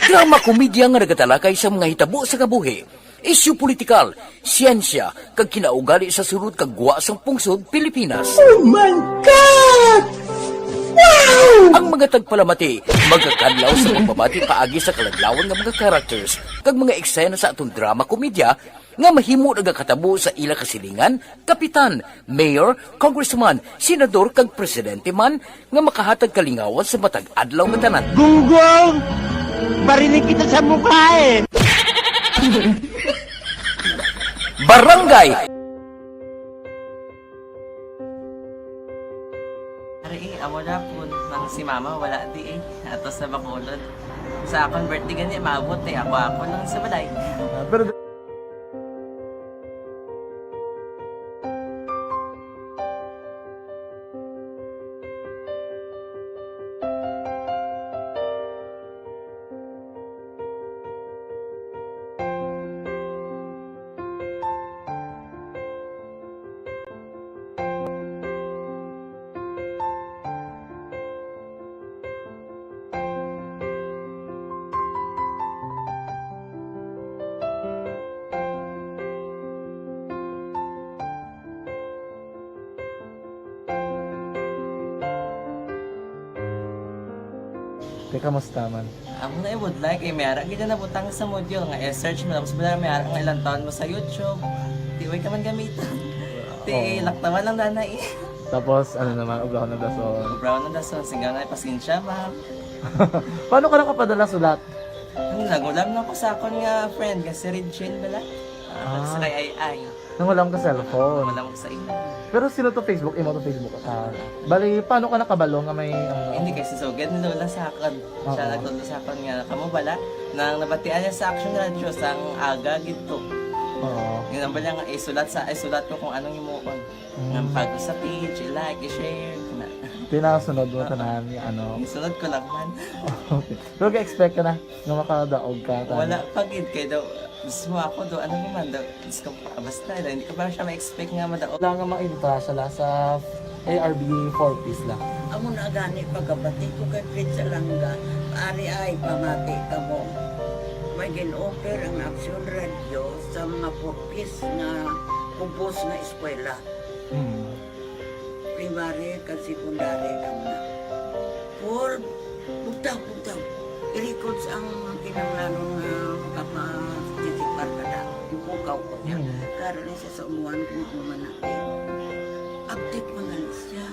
Drama komedya nga nagatalakay sa mga hitabo sa kabuhi. Isyu politikal, siyensya, kag kinaugali sa sulod kag guwa sang pungsod Pilipinas. Oh my God! Wow! Ang mga tagpalamati, magkakadlaw sa pagbabati paagi sa kalaglawan ng mga characters kag mga eksena sa atong drama komedya nga mahimo nagakatabo sa ila kasilingan, kapitan, mayor, congressman, senador kag presidente man nga makahatag kalingawan sa matag adlaw nga tanan. Gunggong! Barinig kita sa mukha eh! Barangay Amo na po, nang si mama wala di ato sa Bacolod. Sa akong birthday gani, maabot ako lang sa balay. Pero kamusta man? Ako na would like may ara gid na butang sa module nga search mo tapos bala may ara nga ilang taon mo sa YouTube. Tiway ka man gamitan. Ti laktawan lang danay. Tapos ano naman, ubraw na dason. Ubraw na dason, singgang na pasensya ma'am. Paano ka nakapadala sulat? Nagulam na ko sa akon nga friend nga si Regine bala. Sa kay ay. Nang wala ka cellphone. Wala ko sa imo. Pero sino to Facebook? Imo to Facebook? Bali, paano ka nakabalo nga may... Hindi kasi sugad ni Lola sa akin. Siya nagtulong sa akin nga, kamo bala, nang nabatian niya sa Action Radio sang aga gito. Yun ang bala nga, isulat ko kung anong imukon. Nga pag sa page, i-like, i-share. Pinasunod mo tanan ni ano? Isunod ko lang man. Okay. Pero ka-expect ka na nga makadaog ka? Wala, pagid kayo daw. Gusto mo ako do, ano naman daw, gusto ko basta, hindi ko ba siya ma-expect nga madaog. Wala nga ma-invita sila sa ARB 4-piece lang. Amo na gani pagkabati ko kay Fritz Alanga, ari ay pamati ka mo. May gin-offer ang Action Radio sa mga 4-piece na kumpos na eskwela. Primary kag secondary kam na. For bugtaw. I-records ang kinanglanong makapasisikbar ka na. Yung ukaw ko niya. Karoon siya sa umuan kung umanakin. Update mo na siya.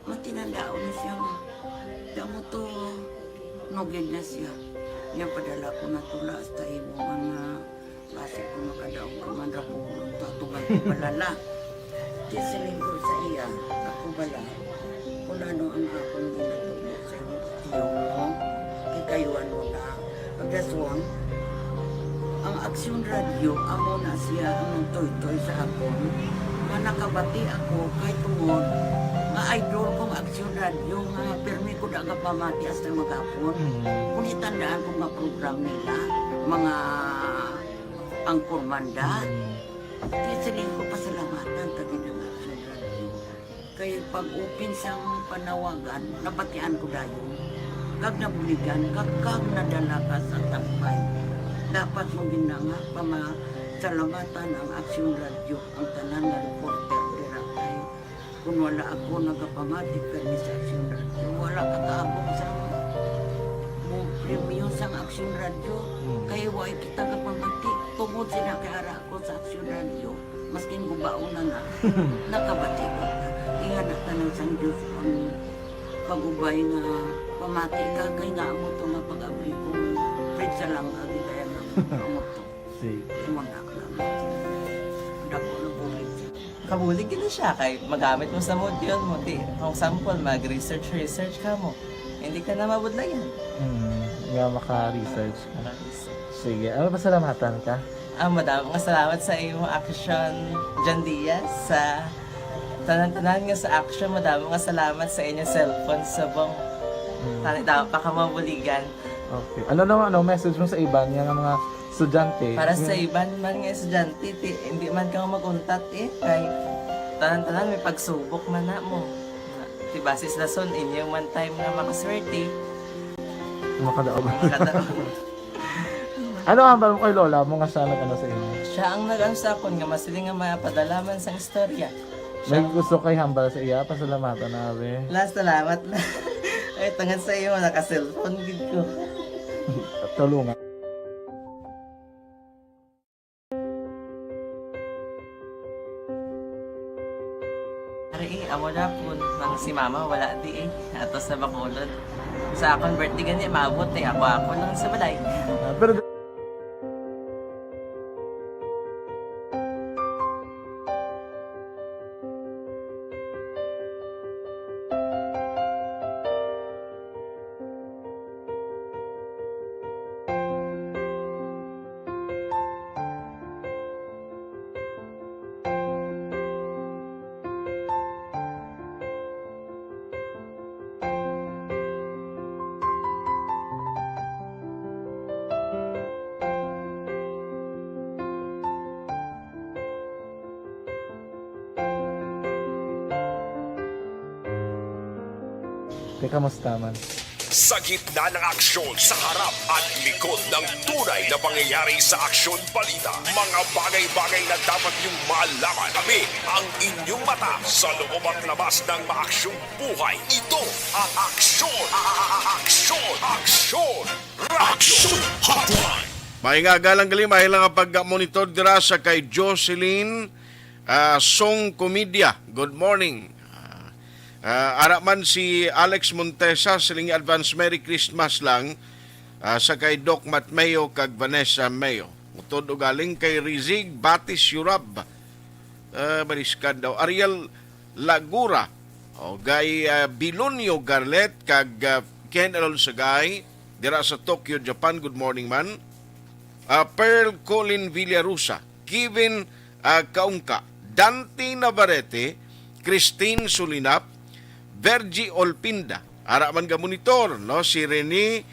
Matinandao na siya. Damo to, nugid na siya. Yan padala ko na tula hasta imo mga base ko makadaog ka man ra po tatugan ko balala. Tisilin ko sa iya, ako bala. Kung ano ang akong ginatulo sa iyo mo, kikayuan mo na. Pagdaswang, ang Action Radio, amo na siya ang toy-toy sa akon. Manakabati ako kay tungod nga idol kong Action Radio nga permi ko daga pamati hasta magapon. Kung itandaan ko nga program nila, mga angkormanda, tisilin ko pasalamatan tagin ng Action Radio. Kaya pag-upin siyang panawagan, nabatian ko dayon. Kag nabuligan, kag nadala ka sa takpay. Dapat mo ginanga pamasalamatan ang Action Radio, ang tanan nga reporter dirakay. Kung wala ako nagapamatik kami sa Action Radio, wala kakaabong sa premium sa Action Radio. Kaya wala kita kapamatik. Tungod sila kay ara ako sa Action Radio. Maskin gubaon na nakabati ko na. Inga na tanong sa Diyos ang pag-ubay nga pamati ka. Kaya nga mo ito nga pag-abay ko. Fred sa lang agi kaya nga mo ito. Imunak lang. Dako na bulig siya. Kabulig gina siya kay magamit mo sa module mo. Kung sample, mag-research ka mo. Hindi ka na mabudlayan. Nga maka-research ka. Sige, ano pasalamatan ka? Madaming salamat sa iyong Action, John Diaz, sa tanan-tanan nga sa Action. Madaming salamat sa inyong cellphone sa bong dapat pa ka mabuligan. Okay. Ano message mo sa iban nga mga estudyante? Para sa iban man nga estudyante, hindi man ka maguntat kay tanan-tanan may pagsubok man na mo. Basis lason, inyong man time nga makaswerte. Makadaog. Ano ang mo kay Lola mo nga siya nag-ano sa inyo? Siya ang nag-ansakon nga masiling nga mapadalaman sa istorya. May gusto kay hambal sa iya, pasalamatan na be. Last salamat na. Ay, tangan sa iyo, naka-cellphone gid ko. Tulungan. Amo na po nang si mama wala di ato sa Bacolod. Sa akong birthday gani maabot ako lang sa balay. Pero kamusta man? Sa gitna ng aksyon sa harap at likod ng tunay na pangyayari sa Aksyon Balita, mga bagay-bagay na dapat niyong malaman. Kami ang inyong mata sa loob at labas ng maaksyong buhay. Ito ang Aksyon! Aksyon Hotline! Maingagalang gali, mahilang ang pag-monitor dira sa kay Jocelyn Song Comedia. Good morning. Araman si Alex Montesa, siling advance Merry Christmas lang sa kay Doc Matt Mayo kag Vanessa Mayo. Utod og galing kay Rizig Batis Yurab. Mariskan daw. Ariel Lagura. O gay Bilonio Garlet kag Ken Alonsagay dira sa Tokyo, Japan. Good morning man. Pearl Colin Villarusa, Kevin Kaungka, Dante Navarrete, Christine Sulinap, Vergie Olpinda, ara man ga monitor, no? Si Rene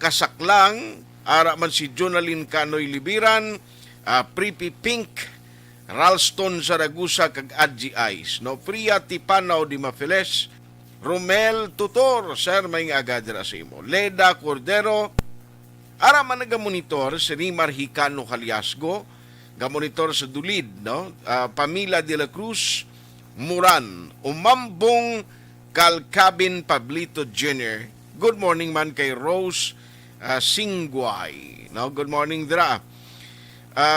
Kasaklang, ara man si Jonaline Canoy Libiran, Pripi Pink, Ralston Zaragoza kag Adji Ice, no? Priya Tipanaw di Mafiles, Romel Tutor, sir may agadra sa imo. Leda Cordero, ara man nagamonitor si Rimar Hicano Caliasgo, gamonitor sa Dulid, no? Pamila de la Cruz Muran, Umambong Calcabin Pablito Jr. Good morning man kay Rose Singway, no? Good morning dira.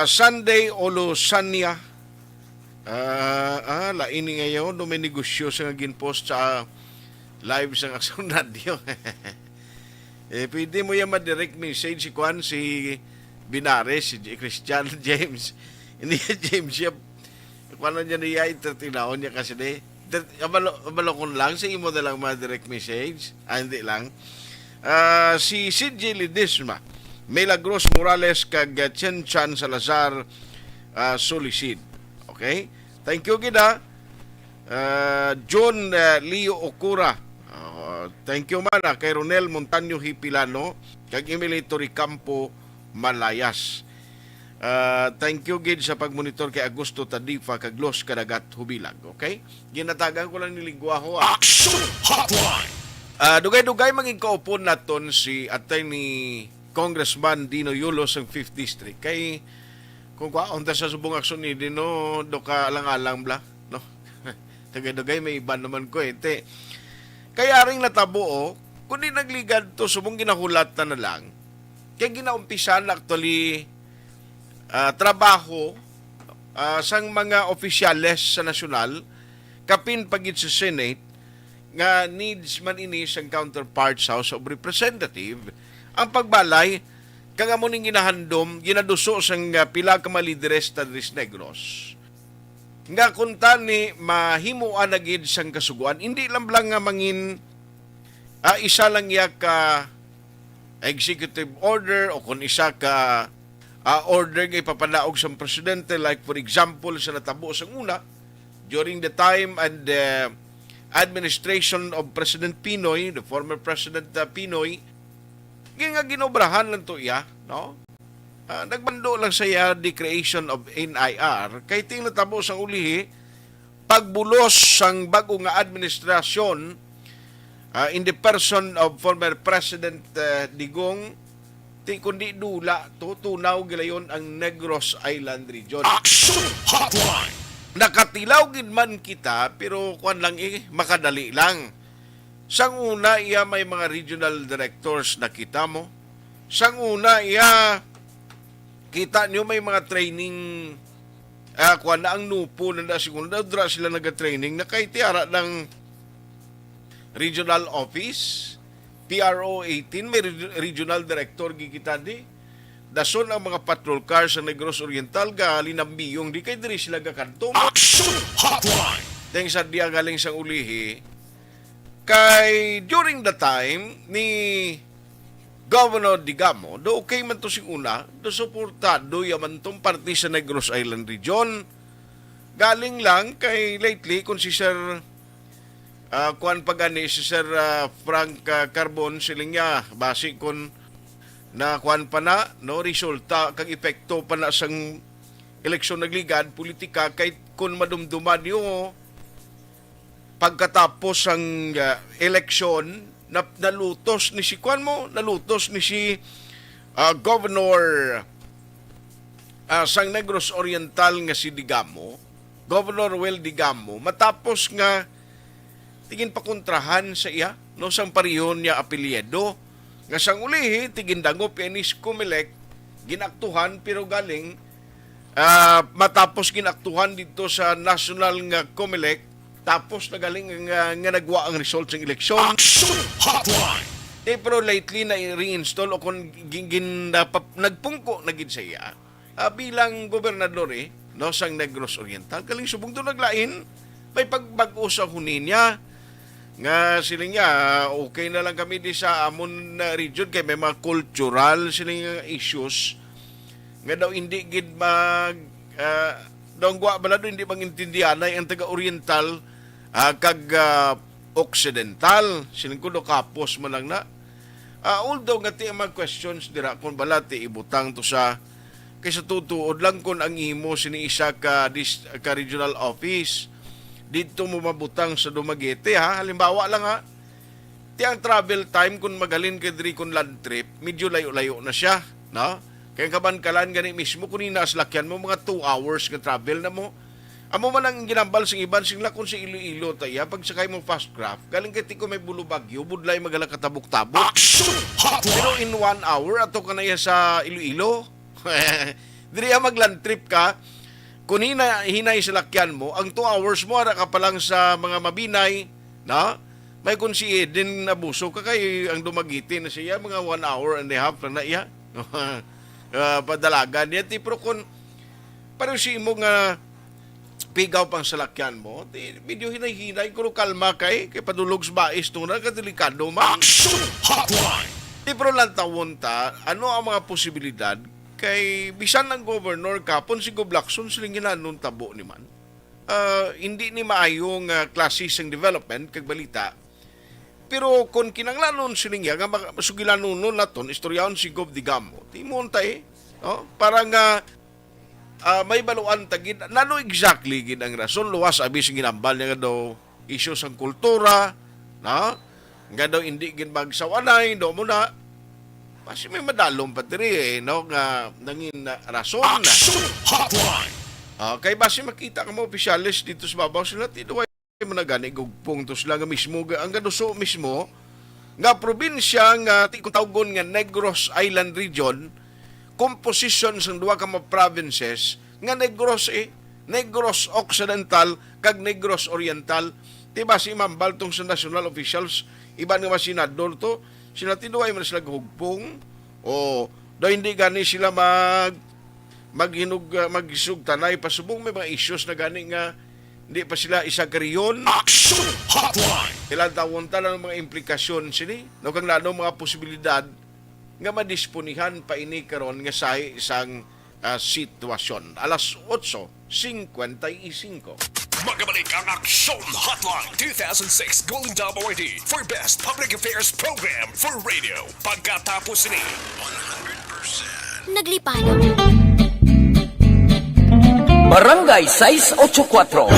Sunday Olo Sanya, laini ngayon no may negosyo sa ginpost sa live sa Aksyon Radio. Pwede mo yan ma-direct message si Juan, si Binares, si Christian James. Hindi James siya. Paano niya niya entertainahon niya kasi abalo ko lang, sa imo na lang ma-direct message. Hindi lang. Si CJ Lidisma, Milagros Morales kag Chen Chan Salazar Solicid. Okay? Thank you, Gida. John Leo Okura. Thank you man kay Ronel Montaño Hipilano kag Emilitory Campo Malayas. Thank you gid sa pagmonitor kay Augusto Tadifa kag Los Kadagat Hubilag. Okay? Ginatagan ko lang ni Lingwaho. Action Hotline. Dugay-dugay maging kaupon naton si atay ni Congressman Dino Yulos ng 5th District. Kay kung kwaon ta sa subong aksyon ni Dino, do ka alang-alang bla. No? Dugay-dugay may iban naman ko kaya ring natabo kundi nagligad to subong ginahulat na lang. Kaya ginaumpisan actually trabaho sang mga opisyales sa nasyonal kapin pagit sa Senate nga needs man ini sang counterpart sa House of Representative ang pagbalay kang amo ning ginahandom ginaduso sang pila ka malideres ta Tres Negros nga kunta ni mahimuan na gid sang kasuguan hindi lang nga mangin isa lang ya ka executive order o kung isa ka order nga ipapanaog sa presidente, like for example sa natabo sa una during the time and administration of President Pinoy, the former President Pinoy, nga ginobrahan lang to iya, no? Nagbando lang saya the creation of NIR kay ting natabo sang ulihi pagbulos sang bago nga administrasyon in the person of former President Digong kundi dula tutunaw gilayon ang Negros Island region. Action Hotline. Nakatilaw gid man kita pero kuan lang makadali lang. Sang una iya may mga regional directors na kita mo. Sang una iya kita niyo may mga training kuan na ang nupo na segunda dra sila naga-training na kay tiara ng regional office PRO 18 may regional director gikita di dason ang mga patrol cars sa Negros Oriental gali ng biyong di kay diri sila gakanto. Action Hotline. Deng sa diya galing sang ulihi kay during the time ni Governor Digamo, do okay man to si una, do suportado yaman tong party sa Negros Island region. Galing lang kay lately kung si Sir kuan pagani si Sir Frank Carbon siling niya basi kon na kuan pa na no resulta kag epekto pa na sang eleksyon nagligad politika kay kun madumduman yo pagkatapos ang eleksyon nalutos ni si kuan mo nalutos ni si Governor sang Negros Oriental nga si Digamo, Governor Well Digamo, matapos nga tingin pa kontrahan sa iya no sang parihon niya apelyido nga sang ulihi tigin dangop Enis Comelec ginaktuhan pero galing matapos ginaktuhan dito sa national nga Comelec tapos nagaling nga nagwa ang result ng eleksyon. Hotline. Pero lately na reinstall o kung nagpungko na gid sa iya bilang gobernador no, sang Negros Oriental. Kaling subong to naglain, may pagbag-o sa hunin niya. Nga sila niya, okay na lang kami di sa amon na region kay may mga cultural sila nga issues nga daw hindi gid mag daw gwa bala do hindi mangintindihan ay ang taga-oriental kag occidental siling kuno kapos man lang na although nga ti mga questions dira kung bala ti ibutang to sa kaysa tutuod lang kung ang imo sini isa ka regional office dito mo mabutang sa Dumaguete ha. Halimbawa lang ha, ti ang travel time kung magalin ka diri kung land trip, medyo layo-layo na siya, no? Kaya kaban-kalan gani mismo kung inaslakyan mo mga 2 hours nga travel na mo. Amo man ang ginambal sing iban sing lakon sa Iloilo taya pag sakay mo fast craft, galing kay tiko may bulo bagyo, budlay magala katabok-tabok. Pero in 1 hour ato ka na sa Iloilo. Diri mag land trip ka, kung hinay sa lakyan mo, ang 2 hours mo, ara ka pa lang sa mga mabinay, na? May kung si Eden nabuso ka kay ang Dumaguete na siya, mga 1 hour and a half na iya. Padalagan niya. Pero kung parang si mo nga pigaw pang sa lakyan mo, medyo hinay-hinay, kung kalma kay padulog sa bais ito na, kadelikado man. Pero lang tawon ta, ano ang mga posibilidad kay bisan ng governor kapon si Goblakson siling ginanon tabo ni man. Hindi ni maayong classes ng development kag balita. Pero kung kinanglanon siling nga masugilanon naton istoryaon si Gov Digamo. Timon tay, no? Para nga may baluan tagid nano exactly gid ang rason luwas abi sing ginambal nga daw issue sang kultura, no? Nga daw hindi gid magsawanay do mo na kasi may madalong pa diri no nga nangin rason na. Kay base makita ka mo opisyalis dito sa babaw sila tinuway mo na gani gugpong to sila nga mismo ang ganuso mismo nga probinsya nga kung tawgon nga Negros Island Region composition sang duha ka mga provinces nga Negros Negros Occidental kag Negros Oriental ti base mambal tong sa national officials iban nga senador to sila tinuay man sila hugpong o daw hindi gani sila maghisug tanay pasubong may mga issues na gani nga hindi pa sila isa kariyon. Action Hotline! Ilan tawon talang mga implikasyon sini no kang lalo mga posibilidad nga madisponihan pa ini karon nga sa isang sitwasyon. Alas 8:55. Magabalik ang Action Hotline 2006 Golden Dome Awardee for Best Public Affairs Program for Radio. Pagkatapos ni 100%. Naglipano. Barangay 684.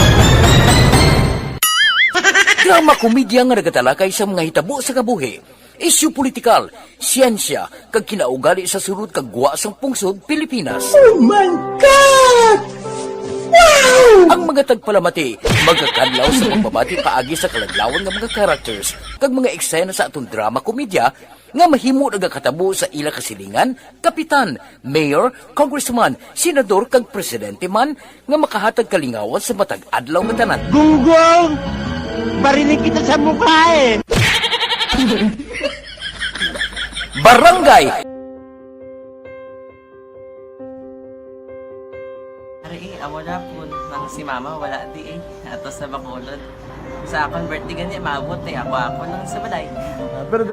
Drama komedya nga nagatalakay sa mga hitabo sa kabuhi. Isyu politikal, siyensya, kag kinaugali sa sulod kag guwa sang pungsod Pilipinas. Oh my God! Wow! Ang mga tagpalamati, magkakadlaw sa pagbabati paagi sa kalaglawan ng mga characters kag mga eksena sa atong drama komedya nga mahimo nagakatabo sa ila kasilingan, kapitan, mayor, congressman, senador kag presidente man nga makahatag kalingawan sa matag adlaw nga tanan. Gunggong! Barinig kita sa mukha eh! Barangay! Amo na po nang si mama wala di ato sa Bacolod. Sa akong birthday gani maabot ako lang sa balay. Pero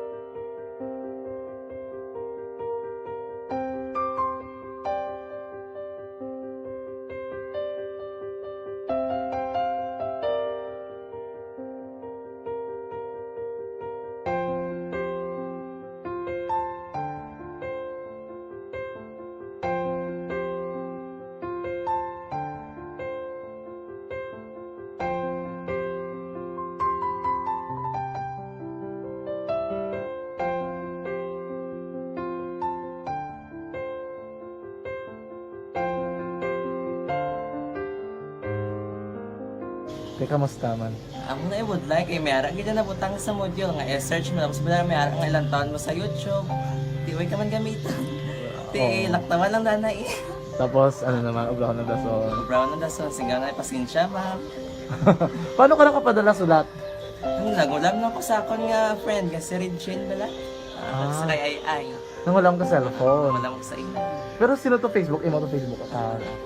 teka, kamusta man? Ako na would like mayara gid na butang sa module nga i-search mo tapos bala mayara nga ilang taon mo sa YouTube. Di way ka man gamitan. Ti laktawan lang danay. Tapos ano naman, brown na dason. Brown na dason singaw na pasensya ma'am. Paano ka nakapadala sulat? Nagulam na ko sa akon nga friend nga si Regine bala. Sa kay ay. Nang wala mo ka cellphone. Wala mo sa ina. Pero sino to Facebook? Imo to Facebook.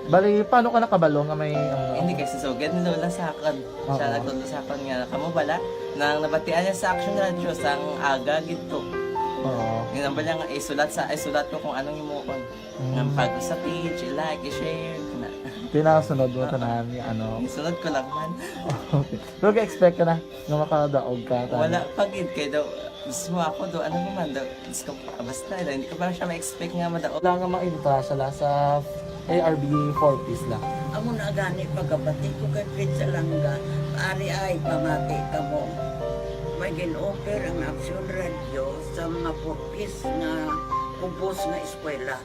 Bali, paano ka nakabalo nga may... Hindi kasi sugad ni Lola sa akin. Siya nagtulo sa akin nga, kamo bala, nang nabatian niya sa Action Radio sang aga gito. Yun ang bala nga, isulat ko kung anong imuon. Nga pag sa page, i-like, i-share. Pinasunod mo tanan yung ano. Isunod ko lang man. Okay. Pero ka-expect ka na nga makadaog ka. Wala, pagid kay daw, gusto mo ako do, ano naman daw, basta, hindi ko ba siya ma-expect nga madaog. Wala nga ma-intra siya sa ARB 4Ps lang. Amo na gani pagkabati ko kay Fritz Alanga, ari ay pamati ka mo. May gin-offer ang Action Radio sa mga purpose nga kubos nga eskwela.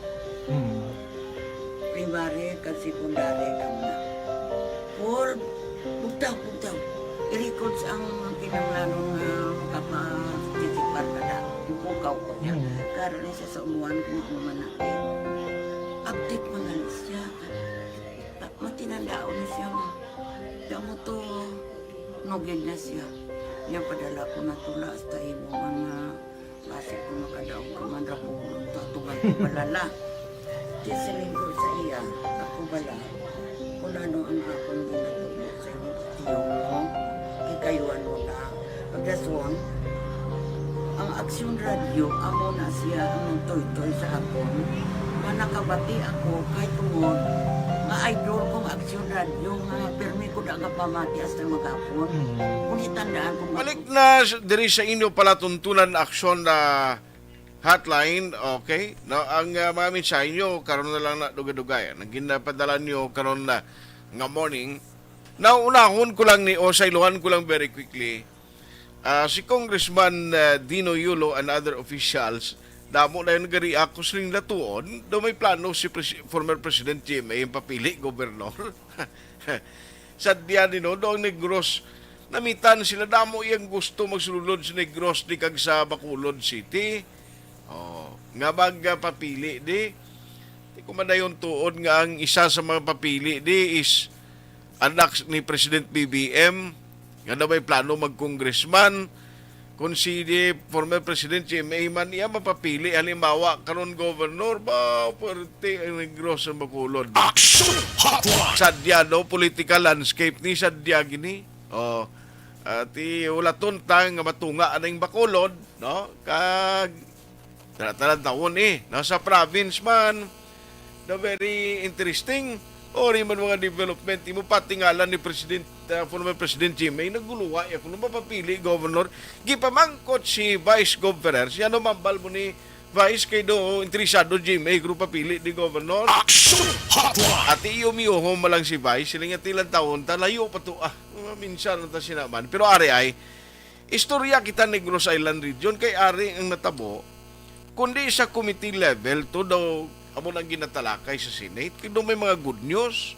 Primary kag secondary kam na. For bugtaw. I-record ang kinanglanon nga kapatitipar ka na. Ipukaw ko niya. Karoon niya sa umuan kung mamanaki. Update mo na siya. Matinandao na siya mo. Damo to, nogin na siya. Yan padala ko na tula sa imo mga base ko makadaog ka man rapulong tatugan ko balala. Tisiling ko sa iya, ako bala. Kung ano ang akong ginatulog sa inyo, tiyo mo, ikayuan mo na. Pagdaswang, ang Action Radio, amo na siya ang toy-toy sa akon. Manakabati ako kahit tungod, nga idol kong Action Radio, nga permi ko na nga pamati hasta magapon. Kung itandaan kong... Balik na diri sa inyo pala tuntunan aksyon na hotline, okay? No, ang mga mensahe nyo, karon na lang na dugay-dugay. Ang ginapadala nyo karon na nga morning. Naunahon ko lang ni Osailuhan ko lang very quickly. Si Congressman Dino Yulo and other officials, damo na yung nag-react ko silang latuon, daw may plano si former President GMA yung papili, gobernador. Sadya din, daw ang Negros, namitan sila, damo yung gusto magsulod sa Negros di kag sa Bacolod City. Nga magpapili di. Di ko man na yung tuon nga ang isa sa mga papili di is anak ni President BBM, nga na may plano mag-congressman. Kung si former President GMA man iya mapapili, halimbawa karon governor ba puwerte ang Negros sa Bacolod. Sadya no political landscape ni sadya gini. At ulaton tang nga matunga aning Bacolod, no? Kag tanan taon nasa province man. Na very interesting. Ori man mga development imo patingalan ni President former President Jimmy naguluwa kung mapapili governor gipamangkot si Vice Governor siya no mambal mo ni Vice kay do interesado Jimmy grupo pili di governor at iyumiuho mo lang si Vice sila nga tilang taon talayo pa to minsan ta sinaman pero ari ay istorya kita Negros Island region kay ari ang natabo kundi sa committee level to daw amo nang ginatalakay sa Senate kaya may mga good news.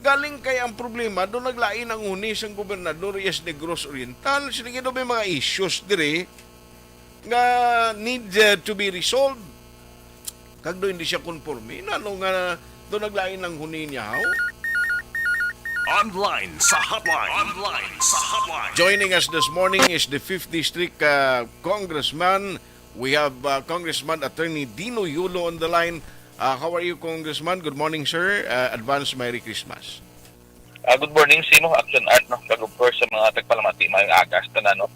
Galing kay ang problema, doon naglain ang unis ang gobernador Yes Negros Oriental. Sila may mga issues dire nga need to be resolved. Kag doon hindi siya konforme. Ano nga doon naglain ang huni niya? Online sa hotline. Joining us this morning is the 5th District Congressman. We have Congressman Attorney Dino Yulo on the line. How are you, Congressman? Good morning, sir. Advance Merry Christmas. Good morning, Sino. Action Art, no? Kag of course, sa mga tagpalamati, mga agas, tanan, no?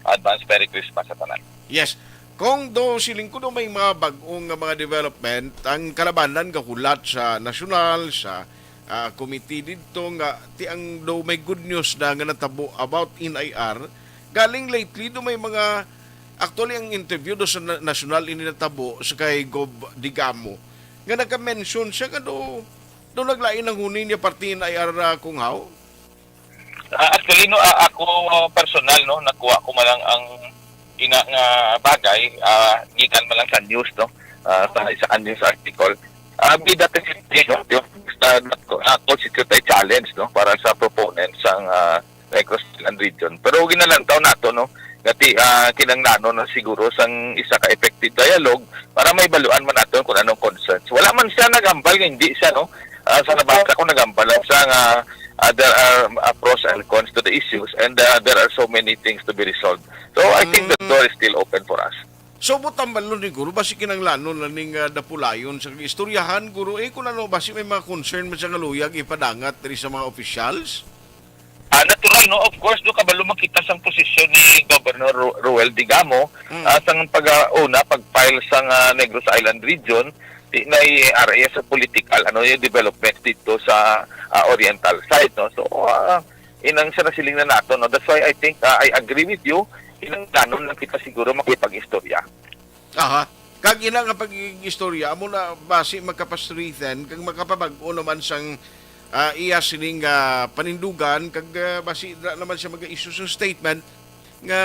Advance Merry Christmas sa tanan. Yes. Kung do siling ko do may mga bagong mga development, ang kalabanan kahulat sa nasyonal, sa committee dito, nga ti ang do may good news na nga natabo about NIR, galing lately do may mga actually, ang interview do sa national ininatabo sa kay Gob Digamo, nga nagka-mention siya nga do naglain ng hunin niya partiin ay kung how? Actually, no, ako personal, no, nakuha ko malang ang ina nga bagay, gikan malang sa news, no, sa isang news article. Bida kasi, no, constitute a challenge, no, para sa proponents ang Negros Island region. Pero ginalantaw nato, no, ngati kinanglano na siguro sang isa ka effective dialogue para may baluan man natin kung anong concerns. Wala man siya nagambal, hindi siya, no? Sa nabasa ko nagambal sa there are pros and cons to the issues and there are so many things to be resolved. So I think the door is still open for us. So butang balon ni guro basi kinanglanon na ning dapulayon sa istoryahan guro kung ano basi may mga concern man sa ngaluyag ipadangat diri sa mga officials. Natural, no? Of course, do kabalo makita sa posisyon ni Governor Ruel Digamo sa pag-una, pag-file sa Negros Island region, di na area sa political, yung development dito sa oriental side, no? So, inang sinasiling na nato, no? That's why I think I agree with you, inang ganon lang kita siguro makipag-istorya. Aha. Kag ina nga pag-istorya, amo na basi magkapastrithen, kag makapabag-o naman sang iya sining panindugan, kag basi naman siya mag-issue sa statement nga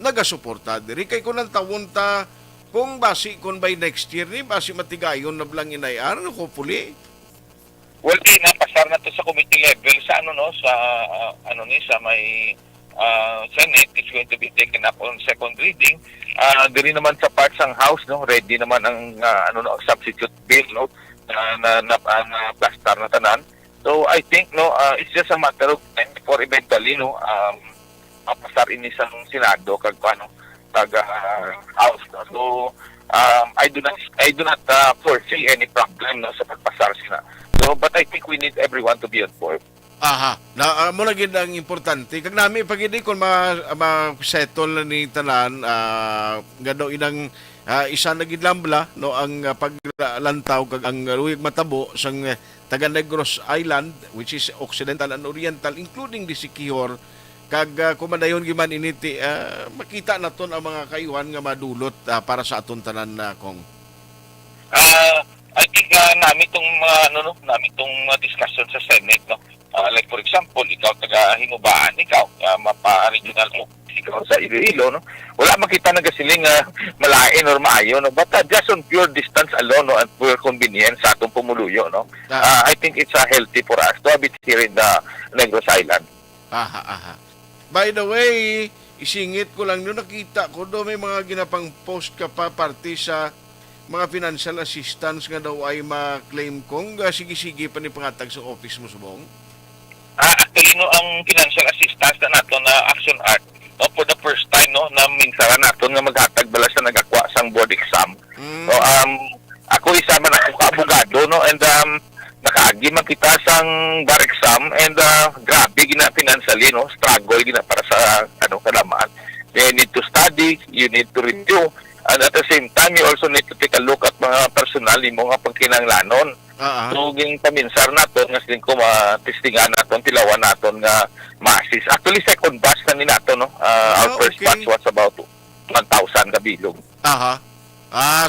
nagasuporta diri kay kun ang tawon ta kung basi kun by next year ni basi matigayon na blang inayar hopefully. Well, napasar na to sa committee level sa sa sa may Senate. It's going to be taken up on second reading. Diri naman sa parts ng House, no, ready naman ang substitute bill, no, na plastar na tanan. So I think it's just a matter of time before eventually mapasar ini sa Senado kag House, no. So I do not foresee any problem sa pagpasar sila. So but I think we need everyone to be on board. Aha. Na mo na gid ang importante kag nami pag hindi kon ma-settle na ni tanan nga daw inang isa na gid lambla no ang paglantaw kag ang luyag matabo sang taga Negros Island which is Occidental and Oriental including the Siquijor kag kumadayon giman initi makita naton ang mga kayuhan nga madulot para sa aton tanan na kong. I think namin tong discussion sa Senate, no. Like for example, ikaw taga Hinubaan, ikaw mapa-regional mo ikaw sa Iloilo, no. Wala makita nagasiling malain or maayo, no. But just on pure distance alone, no, and pure convenience sa atong pumuluyo, no. I think it's healthy for us to have it here in the Negros Island. Aha. By the way, isingit ko lang nung nakita ko do may mga ginapang post ka pa parte sa mga financial assistance nga daw ay ma-claim kong sige-sige pa ni pangatag sa office mo subong. Actually, no, ang financial assistance na nato na Action Art, no, for the first time, no, na minsan nato nga maghatag bala sa nagakwa sang board exam. So, ako isa man ako ka-abogado, no, and nakaagi man kita sang bar exam and grabe gina financially, no, struggle gina para sa kalamaan. You need to study, you need to review, and at the same time you also need to take a look at mga personal mo nga pagkinanglanon. So ging paminsar naton nga siling ko matistingan naton tilawan naton nga ma-assist. Actually second batch na ni nato, no. Our first batch was about 1,000 ka bilog. Aha.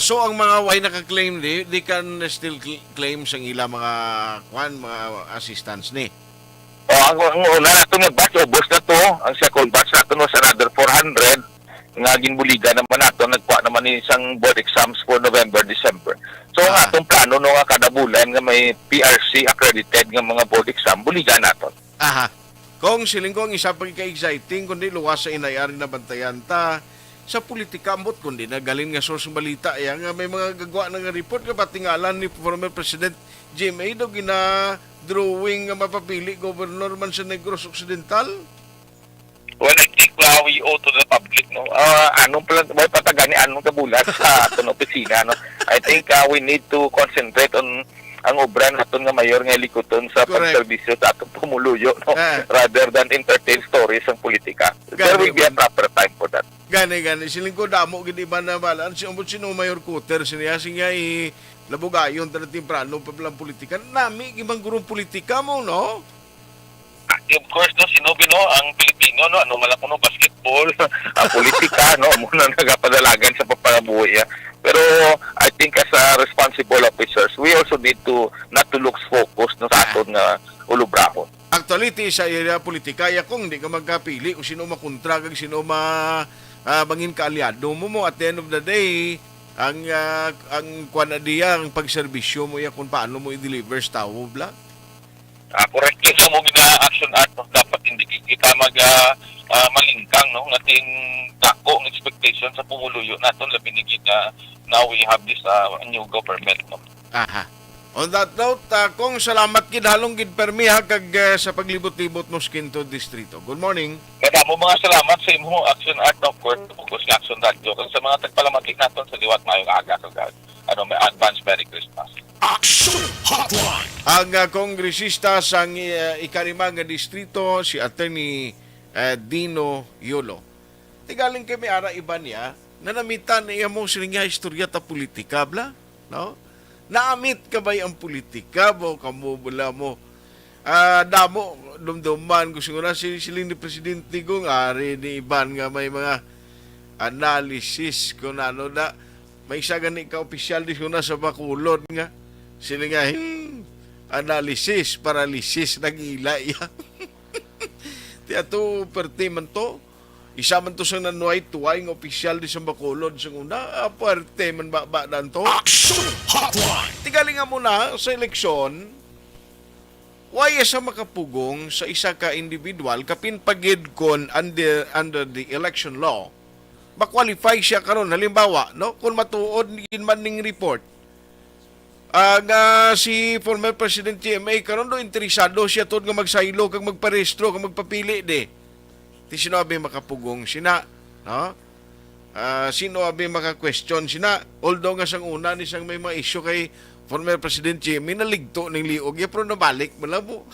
So ang mga way naka-claim di can still claim sang ila mga mga assistance ni. Ang una nato nga batch ubos na to. Ang second batch nato was another 400 nga ginbuliga naman nato nagkuha naman ni isang board exams for November, December. So ang atong plano no nga kada bulan nga may PRC accredited nga mga board exam buliga naton. Aha. Kung siling ko ang isa pang ka-exciting kundi luwas sa inayari na bantayan ta sa politika ambot kundi nagaling nga source ng balita nga may mga gagawa ng report nga patingalan ni former President GMA daw gina drawing nga mapapili gobernador man sa Negros Occidental. Well, I think we owe to the public, no. Anong patagani anong kabulat sa aton opisina, no. I think we need to concentrate on ang obra naton nga mayor nga likuton sa pagserbisyo sa atong pumuluyo, no, rather than entertain stories ang politika. There will be a proper time for that. Gani siling ko damo gid iba na balan si umbot sino Mayor Cutter siya singa labugayon tan temprano pa lang politika nami gibang gurong politika mo, no. Of course, no, sinobi, no, ang Pilipino, no, ano malako, no, basketball, politika, no, muna nagapadalagan sa papanabuhay. Pero I think as responsible officers, we also need to not to look focused no, sa aton nga ulubrahon. Actually, sa area politika, kung hindi ka magkapili, kung sino makontra, kung sino bangin kaalyado mo, at the end of the day, ang kwanadiya, ang pagserbisyo mo, kung paano mo i-deliver sa tao, bla? Correctly sa mo na Action Art, no, dapat hindi kita malingkang, no, nating dako ng expectation sa pumuluyo naton labi ni kita now we have this new government, no. Aha. On that note, kung salamat gid halong gid permi ha kag sa paglibot-libot mo sa Quinto Distrito. Good morning. Kada mo mga salamat sa imo Action Art of Court focus nga Action Radio kag sa mga tagpalamatik naton sa liwat mayong aga kag may advance Merry Christmas. Action Hotline. Ang kongresista sa ikalimang nga distrito si Attorney Dino Yolo. Tigaling kay may ara iba niya nanamitan niya mo sininga istorya ta politika bla, no? Naamit ka ba ang politika mo kamubula mo? Damo dumduman ko siguro siling ni presidente kong ari ni Iban nga may mga analysis kung ano na may isa gani ka opisyal di na sa Bacolod nga sila nga analysis paralysis nag-ila ya tiyato perti man to isa man to sa nanuay tuway ng opisyal di sa Bacolod sa una parte man ba to Action Hotline. tigaling nga muna sa eleksyon why sa makapugong sa isa ka individual kapin pagid kon under the election law ma-qualify siya karon halimbawa no kung matuod man ning report nga si former President GMA karon do interesado siya tod nga magsaylo kag magparehistro kag magpapili de ti sino abi makapugong sina no sino abi maka-question sina although nga sang una ni sang may mga issue kay former President GMA naligto ning liog ya pero nabalik malabo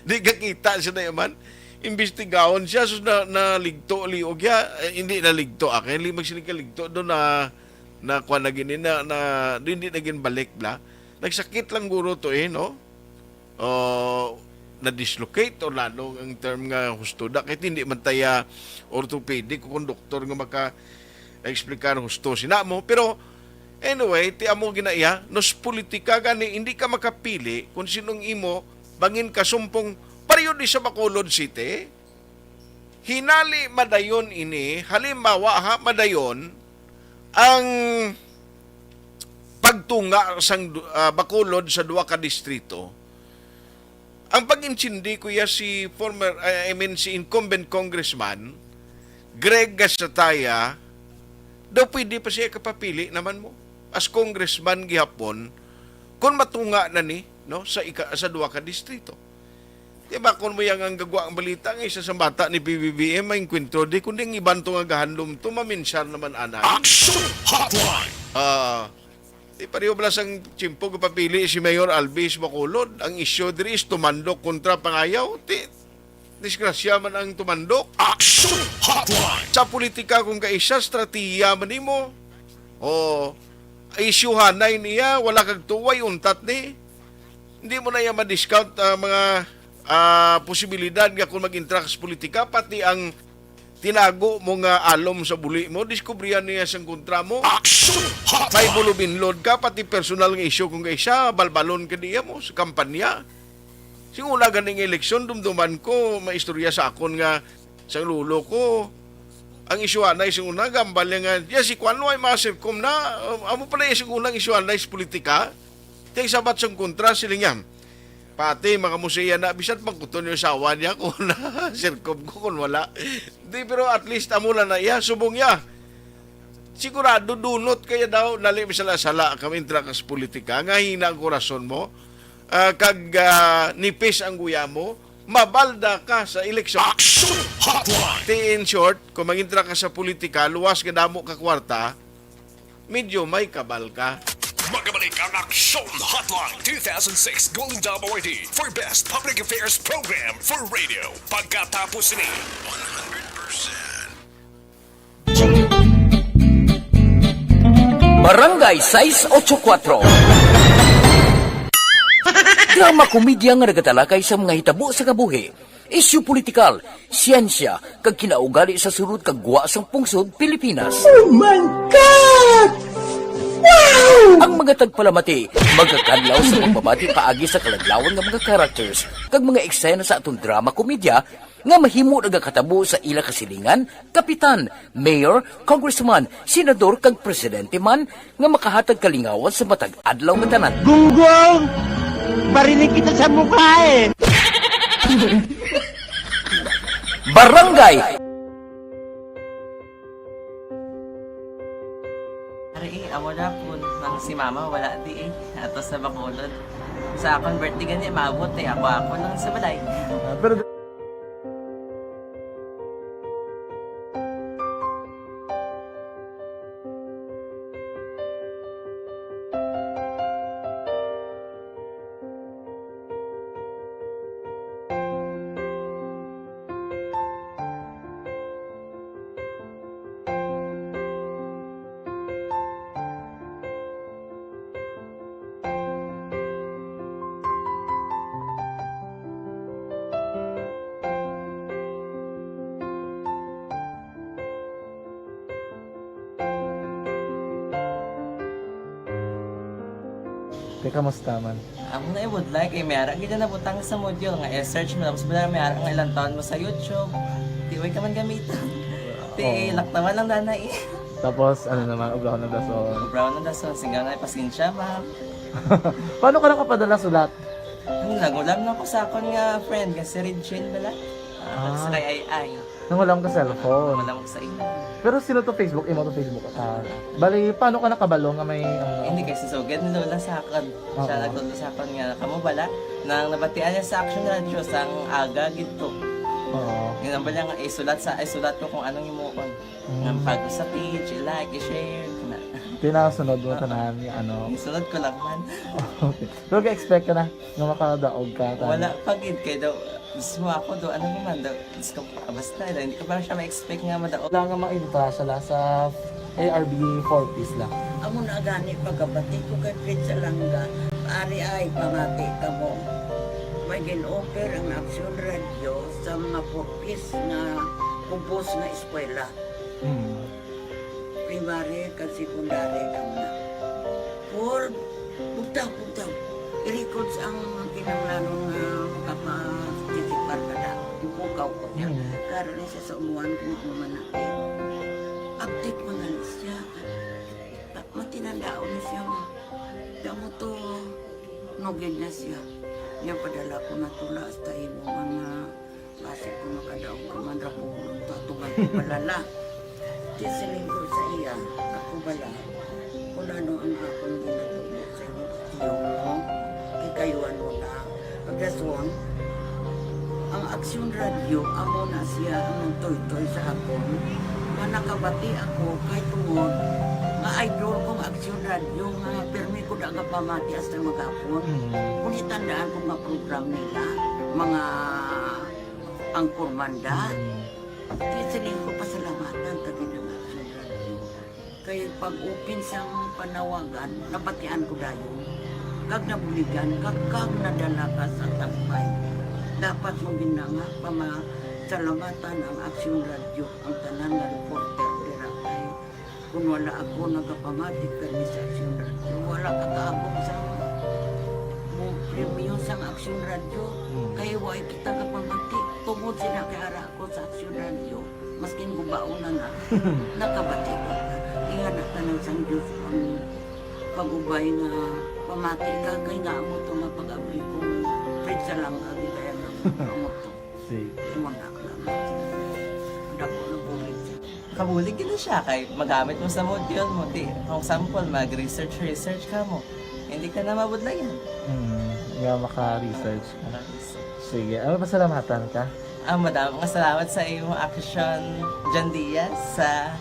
di ka kita siya na yaman imbestigahon siya so na ligto liog ya hindi na ligto akin limag sila ligto do na kuha na gini na hindi naging balik bla nagsakit lang guro to no na-dislocate o lalo ang term nga husto da kahit hindi man taya orthopedic o konduktor nga maka-explicar husto sina mo pero anyway ti amo ginaiya nos politika gani hindi ka makapili kung sinong imo bangin kasumpong pareho di sa Bacolod City hinali madayon ini halimbawa madayon ang pagtunga sang Bacolod sa duwa ka distrito. Ang pag-insindi ko si former si incumbent congressman Greg Gasataya daw pwede pa siya kapapili naman mo as congressman gihapon kung matunga na ni no sa duwa ka distrito. Diba kung mo yang ang gagwa ang balita ng isa sa bata ni PBBM may kwentro di kundi ang iban to nga gahandom to maminsar naman anak. Action Hotline. Di pareho bala sang tsimpo kapapili si Mayor Alvis Bacolod. Ang isyo diri is tumandok kontra pangayaw. Disgrasya man ang tumandok. Action Hotline. Sa politika kung kaisa, strategiya man mo. Isyuhan na niya, wala kag tuway, untat ni. Hindi mo na yan ma-discount mga posibilidad nga kung mag-interact sa politika, pati ang tinago mo nga alom sa buli mo, diskubrihan niya sa kontra mo. May bulubinlod ka, pati personal nga issue kung kaisa, balbalon ka niya mo sa kampanya. Singula ganing eleksyon, dumduman ko, maistorya sa akon nga sa lulo ko. Ang isyuhan na isang una, gambal niya nga, si Kwan ay masirkom na, amo pala isang unang isyuhan na is politika. Kaya sabat sa kontra, silingan. Pati mga musea na bisat magkuton yung sawa niya kung na sirkob ko kung wala. Di pero at least amula na iya subong ya. Sigurado dunot kaya daw nali misala-sala kami intrakas politika nga hina ang korason mo. Kag nipis ang guya mo, mabalda ka sa eleksyon. In short, kung magintra ka sa politika, luwas ka damo ka kwarta, medyo may kabal ka. Magabalik ang Action Hotline 2006 Golden Dome Award for Best Public Affairs Program for Radio. Pagkatapos ni 100%. Barangay 684. Drama komedya nga nagatalakay sa mga hitabo sa kabuhi. Isyu politikal, siyensya, kag kinaugali sa surut kag guwa sang pungsod Pilipinas. Oh my God! Wow! Ang mga tagpalamati, magkakadlaw sa pagbabati paagi sa kaladlawan ng mga characters kag mga eksena sa atong drama komedya nga mahimo nagakatabo sa ila kasilingan, kapitan, mayor, congressman, senador kag presidente man nga makahatag kalingawan sa matag adlaw nga tanan. Gunggong! Barinig kita sa mukha eh! Barangay Ari, amo na po, nang si mama wala di eh. Ato sa Bacolod. Sa akong birthday gani, maabot eh. Ako lang sa balay. Pero kamusta man? Ako na would like eh, mayara gid na butang sa module nga search mo tapos bala mayara nga ilang taon mo sa YouTube. Di way ka man gamitan. Di laktaman lang nanay. Tapos ano naman, ubra ng dason. Brown na dason, singaw na pasensya ma'am. Paano ka nakapadala sulat? Nagulam na ko sa akon nga friend kasi Regine bala. Sa kay ay. Nangulam ka cellphone. Nangulam ko sa ina. Pero sino to Facebook? Imo to Facebook. Bali, paano ka nakabalo nga may Hindi kasi so get ni Lola sa akin. Siya nagtulong sa akin nga kamo bala nang nabatian niya sa Action Radio sang aga gito. Oo. Yun ang bala nga isulat ko kung anong imuon. Nga pag sa page, i-like, i-share. Tinasunod mo tanan yung ano. Isunod ko lang man. Okay. Pero ka-expect ka na nga makadaog ka. Wala pagid kay daw. Gusto mo ako daw, ano naman daw, gusto ko, basta, hindi ko parang siya ma-expect nga madaog. Wala nga ma-invita siya sa ARB 4 piece lang. Amo na gani pagkabati ko kay Fritz Alanga, ari ay pamati ka mo. May gin-offer ang Action Radio sa mga 4 piece na kumpos na eskwela. Primary at secondary ka na. For, bugtaw. I-records ang kinanglanon na makapag-tisipar ka na. Ipukaw ko niya. Karoon siya sa umuwan kung umanakit. Update mo na siya. Matinandao na siya. Damo to, nugid na siya. Yan padala ko na tula hasta imo mga base ko makadaong kamandra po. Tatugan ko balala. Tisiling ko sa iya. Ako bala. Kung ano ang akong ginatulog sa iyo mo. Kayuan mo na. Pagdason, ang Action Radio, amo na siya ang toy-toy sa akon. Manakabati ako kay tungod nga idol kong Action Radio nga permi ko daga pamati hasta magapon. Kung itandaan ko nga program nila, mga angkor manda, kisiling ko pasalamatan kagi ng Action Radio. Kaya pag-upin siyang panawagan, nabatian ko dayon. Kag nabuligan, kag nadala ka sa tampay. Dapat mo ginanga pamasalamatan ang Action Radio, ang tanan nga reporter dirakay. Kung wala ako nagapamatik kami sa Action Radio, wala kakaabot sa premium sa Action Radio. Kaya wala kita kapamatik. Tungod sila kay ara ako sa Action Radio, maskin gubaon na nakabati ko. Iyan na tanong sa Diyos ang pag-ubay nga pamati ka kay nga mo ito mapag-abay ko Fred sa lang agi kaya nga mo ito umanak lang dako na bulit siya kabulig gina siya kay magamit mo sa module mo di kung sample mag-research ka mo hindi ka na mabudlayan nga maka-research ka sige ano pasalamatan ka? Madaming salamat sa iyong Action John Diaz sa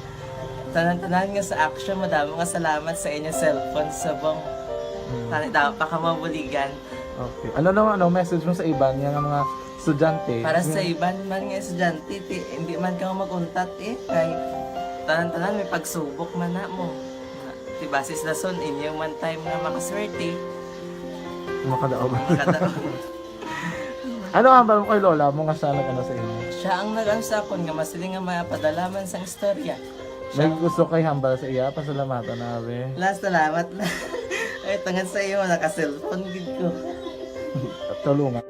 tanan-tanan nga sa Action, madami nga salamat sa inyong cellphone sa bang dapat pa ka mabuligan. Okay. Ano naman, message mo sa iban nga mga estudyante? Para sa iban man nga estudyante, hindi man ka maguntat kay tanan-tanan may pagsubok man na mo. Basis na son, inyong one time nga makaswerte. Makadaog. Ano ang mo kay Lola mo nga siya nag-ano sa inyo? Siya ang nag-ano sa akon nga masiling nga mapadalaman sa istorya. May gusto kay hambal sa iya, pasalamatan na be. Last salamat na. Ay, tangan sa iyo, naka-cellphone gid ko. Tulungan.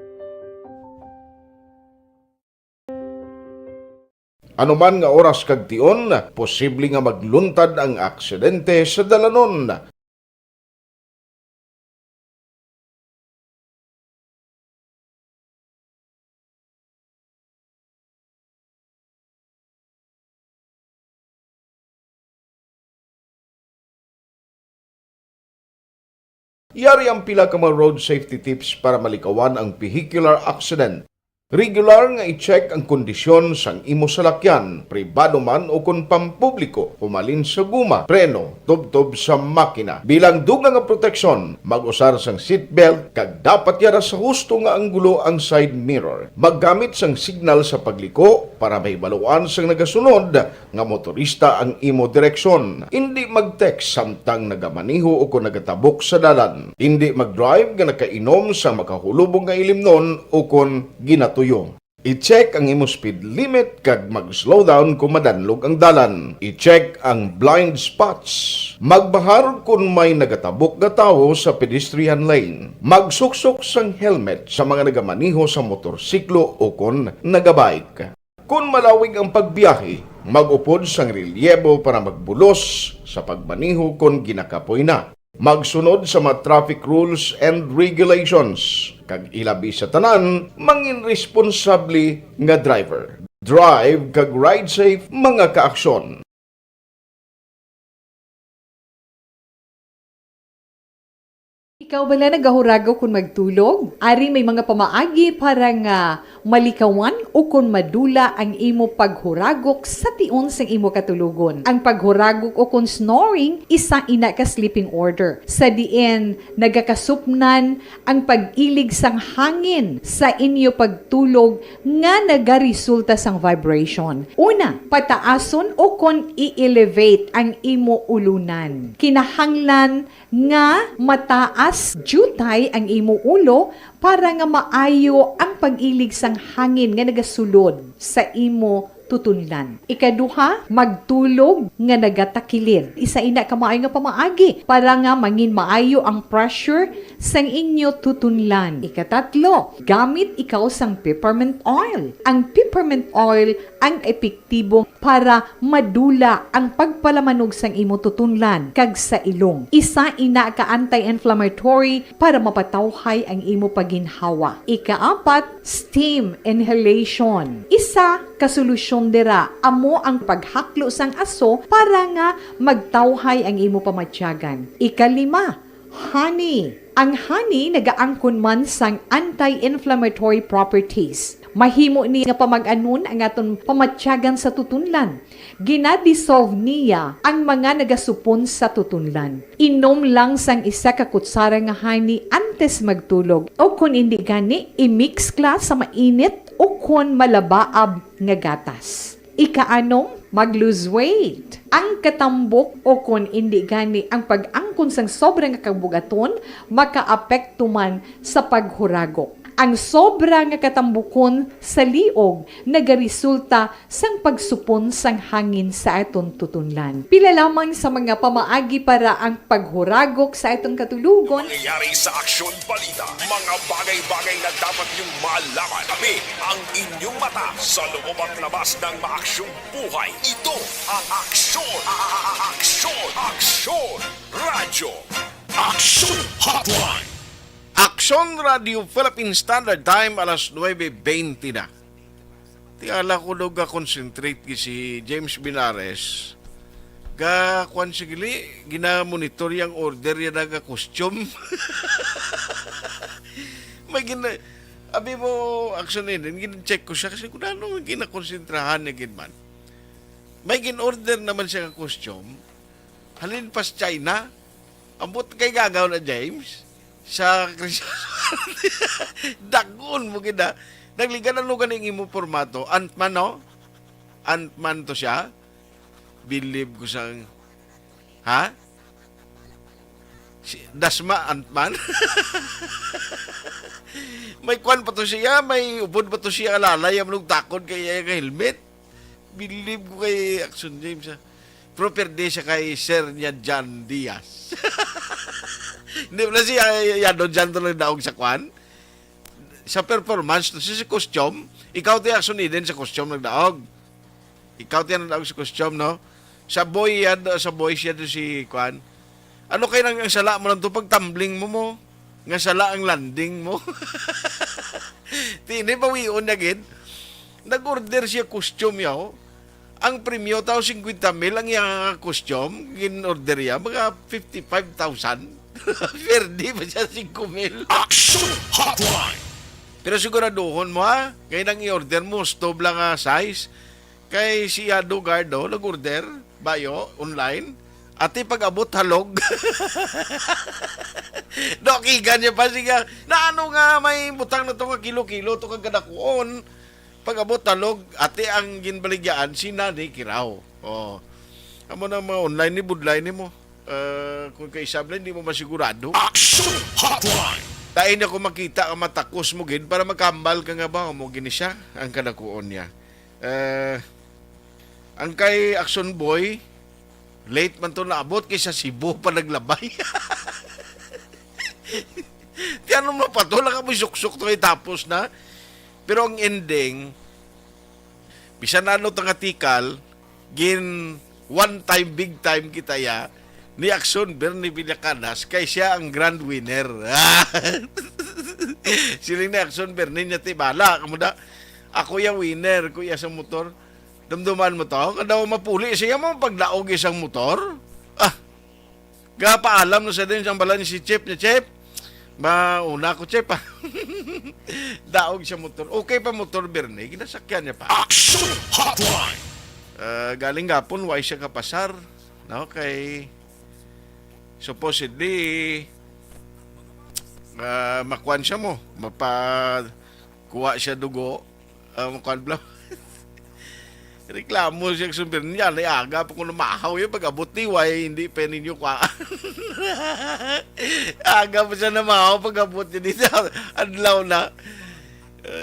Anuman nga oras kag tion, posible nga magluntad ang aksidente sa dalanon. Yari ang pila ka mga road safety tips para malikawan ang vehicular accident. Regular nga i-check ang kondisyon sang imo salakyan, pribado man o kung pampubliko, pumalin sa guma, preno, tubtob sa makina. Bilang dugang nga proteksyon, mag-usar sang seatbelt, kag dapat yara sa husto nga anggulo ang side mirror. Maggamit sang signal sa pagliko para mahibaluan sang nagasunod nga motorista ang imo direksyon. Hindi mag-text samtang nagamaniho o kung nagatabok sa dalan. Hindi mag-drive nga nakainom sa makahulubong nga ilimnon o kung ginato tuyo. I-check ang imo speed limit kag mag-slow down kung madanlog ang dalan. I-check ang blind spots. Magbahar kung may nagatabok nga tawo sa pedestrian lane. Magsuksok sang helmet sa mga nagamaniho sa motorsiklo o kung nagabike. Kung malawig ang pagbiyahe, mag-upod sang relyebo para magbulos sa pagmaniho kung ginakapoy na. Magsunod sa mga traffic rules and regulations. Kag ilabi sa tanan, mangin responsable nga driver. Drive kag ride safe mga kaaksyon. Ikaw bala nagahurago kung magtulog? Ari may mga pamaagi para nga malikawan o kung madula ang imo paghuragok sa tion sang imo katulugon. Ang paghuragok o kung snoring, isa ina ka sleeping order. Sa diin, nagakasupnan ang pag-ilig sang hangin sa inyo pagtulog nga nagaresulta sang vibration. Una, pataason o kung i-elevate ang imo ulunan. Kinahanglan nga mataas jutay ang imo ulo para nga maayo ang pag-ilig sang hangin nga nagasulod sa imo tutunlan. Ikaduha, magtulog nga nagatakilid. Isa ina ka maayo nga pamaagi para nga mangin maayo ang pressure sang inyo tutunlan. Ikatatlo, gamit ikaw sang peppermint oil. Ang peppermint oil ang epektibo para madula ang pagpalamanog sang imo tutunlan kag sa ilong. Isa ina ka anti-inflammatory para mapatawhay ang imo paginhawa. Ikaapat, steam inhalation. Isa ka solusyon dira amo ang paghaklo sang aso para nga magtawhay ang imo pamatyagan. Ikalima, honey. Ang honey nagaangkon man sang anti-inflammatory properties. Mahimo ni nga pamag-anon ang aton pamatyagan sa tutunlan. Ginadissolve niya ang mga nagasupon sa tutunlan. Inom lang sang isa ka kutsara nga honey antes magtulog. O kung hindi gani, i-mix kla sa mainit o kung malabaab nga gatas. Ikaanom, mag-lose weight. Ang katambok o kung hindi gani ang pag-angkon sang sobrang kabugaton, makaapekto man sa paghuragok. Ang sobra nga katambukon sa liog nagaresulta sang pagsupon sang hangin sa aton tutunlan. Pila lamang sa mga pamaagi para ang paghuragok sa atong katulugon. Nangyayari sa Aksyon Balita, mga bagay-bagay na dapat niyong malaman. Kami ang inyong mata sa loob at labas ng maaksyong buhay. Ito ang Aksyon! Aksyon! Aksyon! Radyo! Aksyon Hotline! Aksyon Radio Philippine Standard Time alas 9:20 na. Tiala ko daw ga-concentrate si James Binares. Ga-kwan sigili, gina-monitor yung order yan nga costume. May abi mo, aksyon din, gina-check ko siya kasi kung ano gina-konsentrahan niya man. May gin-order naman siya nga costume. Halin pas China. Ambot kay gagaw na James. Sa dagon mo gina. Nagligan ang lugan ng imo formato. Ant-Man, no? Ant-Man to siya. Believe ko sang... Ha? Dasma, Ant-Man? May kwan pa to siya. May upod pa to siya alalay. Ang takod kay helmet. Believe ko kay Action James. Proper day siya kay Sir niya John Diaz. Hindi mo na siya yan dyan to lang daog sa kwan. Sa performance, to siya sa costume, ikaw tayo action din sa costume nagdaog. Ikaw tayo nagdaog sa costume, no? Sa boy siya doon si kwan. Ano kayo nang sala mo lang to pag tumbling mo? Nga sala ang landing mo. Tini, bawion na gid. Nag-order siya costume yaw. Ang premyo tao 50,000 ang yung costume. Gin-order ya, mga 55,000. Ferdi ba siya 5,000? Action Hotline. Pero siguraduhon mo ha, kaya nang i-order mo, stove lang size. Kay si Dugardo, nag-order, bayo, online. Ati pag-abot halog. Dokigan niya pa siya. Na ano nga, may butang na to nga kilo-kilo, to kang kadakuon. Pag-abot halog, ati ang ginbaligyaan, si Nani Kiraw. Oh. Amo na mga online ni budlay ni mo. Kung kaisablan, hindi mo masigurado. Action Hotline. Tain ako makita ang matakos mo gid para magkambal ka nga ba mo gini siya ang kadakuon niya. Ang kay Action Boy late man to naabot kay sa Cebu pa naglabay. Tiyan mo pa to lang mo suksok to tapos na. Pero ang ending bisan ano tang article gin one time big time kita ya ni Action Bernie Villacanas kay siya ang grand winner. Siling ni Action Bernie niya tibala. Kamuda, ako yung winner, kuya sa motor. Damdaman mo to? Kada mapuli siya mo pagdaog isang motor. Gapaalam na sa din siyang bala ni si Chip niya, Chip. Mauna ko, Chip. Daog siya motor. Okay pa motor, Bernie. Ginasakyan niya pa. Action Hotline. Galing gapon, why siya kapasar? No, kay supposedly makuan siya mo mapakuha siya dugo makuan bla reklamo siya sumber niya na aga pa kung namahaw yung pag-abot ni why hindi pa ninyo kwa aga pa siya namahaw pag-abot niya dito adlaw na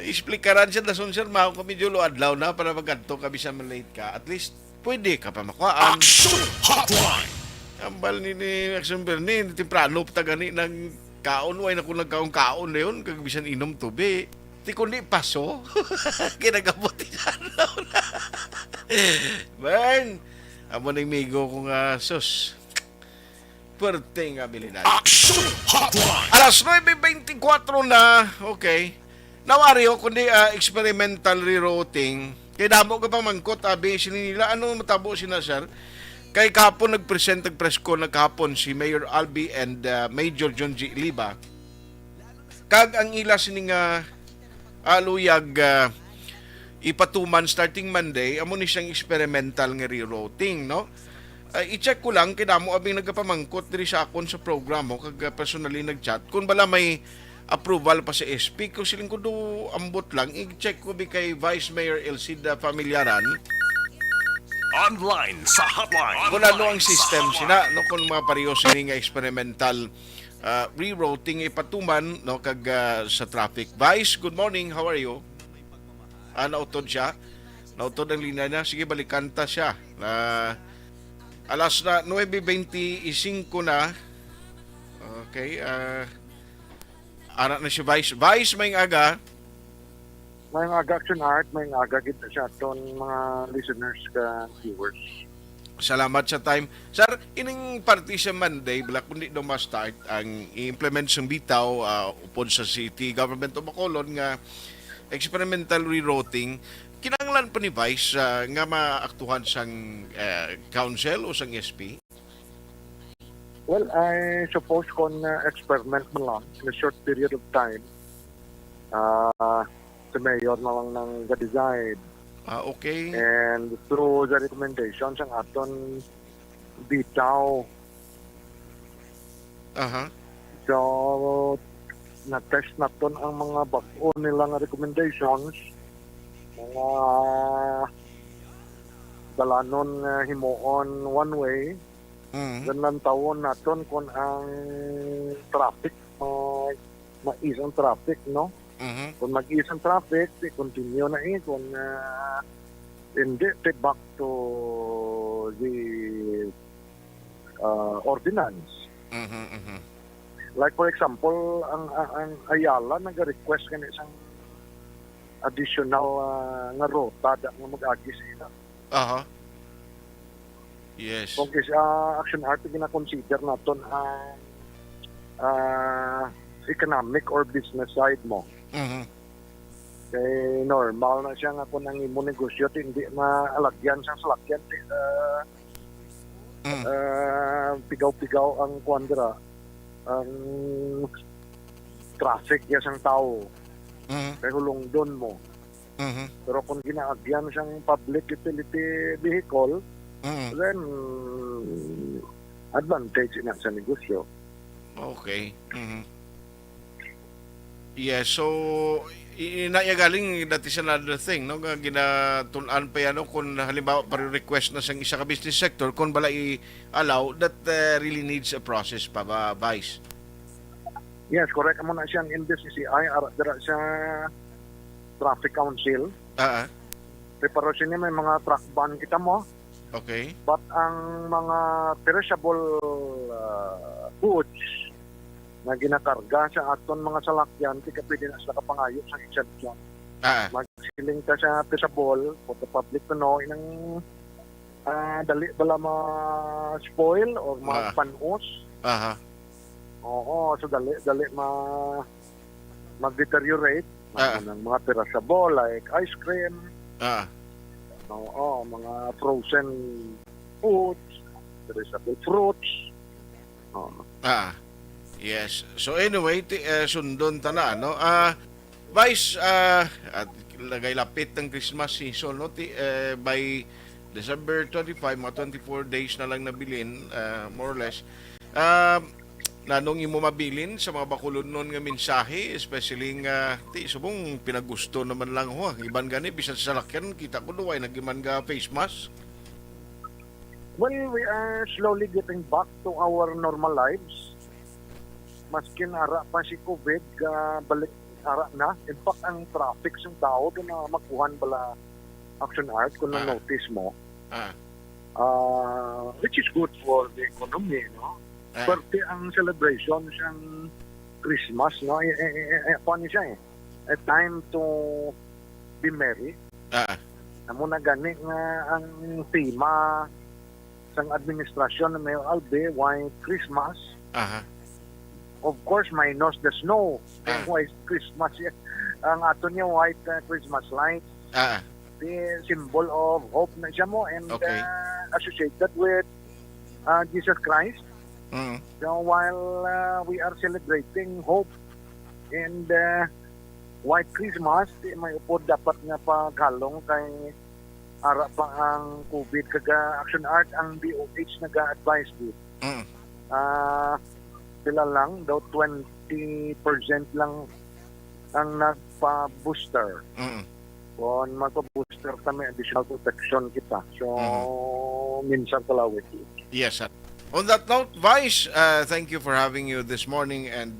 explikaran siya dason siya mahaw kami julo adlaw na para maganto kami siya malate ka at least pwede ka pa makuhaan. Action Hotline. Ambal ni Action Bernie, temprano pa gani ng kaon, way na kung nagkaon-kaon na yun, kag bisan inom tubi. Ti kundi paso, kinagabot siya na. Bang, amo ng migo kong sus. Puerteng abilidad. Action Hotline. Alas 9:24 na, okay. Nawario, kundi experimental rerouting. Kaya damo ka pang mangkot, abi, sinila, ano matabo sina, sir? Kay kahapon nag-present press ko kahapon si Mayor Albi and Major John G. Liba. Kag ang ila sining aluyag ipatuman starting Monday, amo ni siyang experimental nga rerouting, no? I-check ko lang kidamo abing nagapamangkot diri sa akon sa programa kag personally nag-chat kung bala may approval pa sa SP ko siling ko do ambot lang i-check ko bi kay Vice Mayor Elcida Familiaran. Online sa hotline. Kung ano ang system sila, no, kung mga parehos nga experimental rerouting ipatuman, no, kag sa traffic. Vice, good morning, how are you? Nautod siya. Nautod ang linya niya. Sige, balikan ta siya. Alas na 9:25 na. Okay, anak na si Vice. Vice, may aga. May aga Action Art, may aga kita siya ton mga listeners ka viewers. Salamat sa time. Sir, ining party sa Monday, bala kundi daw ma-start ang i-implement sa bitaw upod sa City Government of Bacolod nga experimental rerouting. Kinanglan pa ni Vice nga maaktuhan sang council o sang SP? Well, I suppose kung experiment mo lang in a short period of time, the mayor na lang ng ga-decide. Okay. And through the recommendations ang aton bitaw. So, na-test naton ang mga bago nilang recommendations. Mga dalanon himuon one way. Ganang tawon naton kung ang traffic mais ang traffic, no? Kung mag-is ang traffic, continue na kung hindi, back to the ordinance. Like for example, ang Ayala nag-request ka isang additional nga rota nga mag-agis sila. Yes. Kung Action Art, gina-consider naton ang economic or business side mo. Kay normal na siya nga kung ang imo negosyo hindi maalagyan sa salakyan pigaw-pigaw ang kwandra ang traffic ya sang tao. Kay hulong doon mo. Pero kung ginaagyan siyang public utility vehicle, then advantage na sa negosyo. Okay. Yeah, so inayagaling that is another thing, no? Nga ginatulan pa yan, no? Kung halimbawa pa-request na sa isa ka business sector, kung bala i-allow, that really needs a process pa ba, Vice? Yes, correct. Amo na siyang in this CCI, dara siya traffic council. Preparasyon niya may mga truck ban kita mo. Okay. But ang mga perishable goods na ginakarga sa aton mga salakyan, di ka pwede na sila kapangayo sa exemption. Magsiling ka sa perishable, for the public to know, inang dali bala ma-spoil or ma-panos. Oo, so dali mag-deteriorate ng mga perishable like ice cream. Oo, mga frozen foods, perishable fruits. Yes. So anyway, sundon ta na, no? Vice, at lagay lapit ng Christmas season, no? By December 25, mga 24 days na lang nabilin, more or less. Nanong imo mabilin sa mga bakulod nun nga mensahe, especially nga subong pinagusto naman lang ho. Iban gani bisan sa salakyan kita ko duway nagiman ga face mask. Well, we are slowly getting back to our normal lives. Maskin ara pa si COVID balik ara na. In fact, ang traffic sa tao doon na makuhan bala Action Art kung na-notice mo. Which is good for the economy, no? Pwerte ang celebration siyang Christmas, no? Paano siya a time to be merry. Amo na gani nga ang tema sang administrasyon na may albe white Christmas. Of course, minus the snow. White Christmas. Ang ato niya white Christmas lights. The symbol of hope na siya mo and associated with Jesus Christ. So while we are celebrating hope and white Christmas, may upod dapat nga paghalong kay ara pa ang COVID kaga Action Art ang DOH naga-advise din. Sila lang daw 20% lang ang nagpa-booster. Kung magpa-booster kami, additional protection kita. So minsan kalawit. Yes, sir. On that note, Vice, thank you for having you this morning and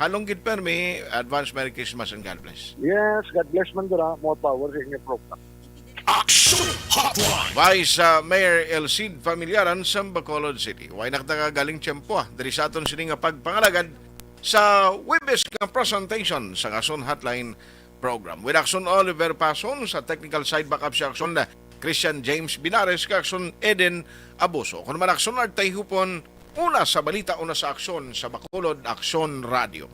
halong gid permi, advance Merry Christmas and God bless. Yes, God bless man dira, more power sa inyong program. Action Hotline! Vice Mayor El Cid Familiaran sa Bacolod City. Way nakatagaling tiyempo diri sa aton sini nga pagpangalagad sa Webes nga presentation sa Action Hotline program. With Action Oliver Pason sa technical side backup sa Action na Christian James Binares ka Action Eden Abuso. Kung man Action Art tayo hupon, una sa balita, una sa aksyon sa Bacolod Action Radio.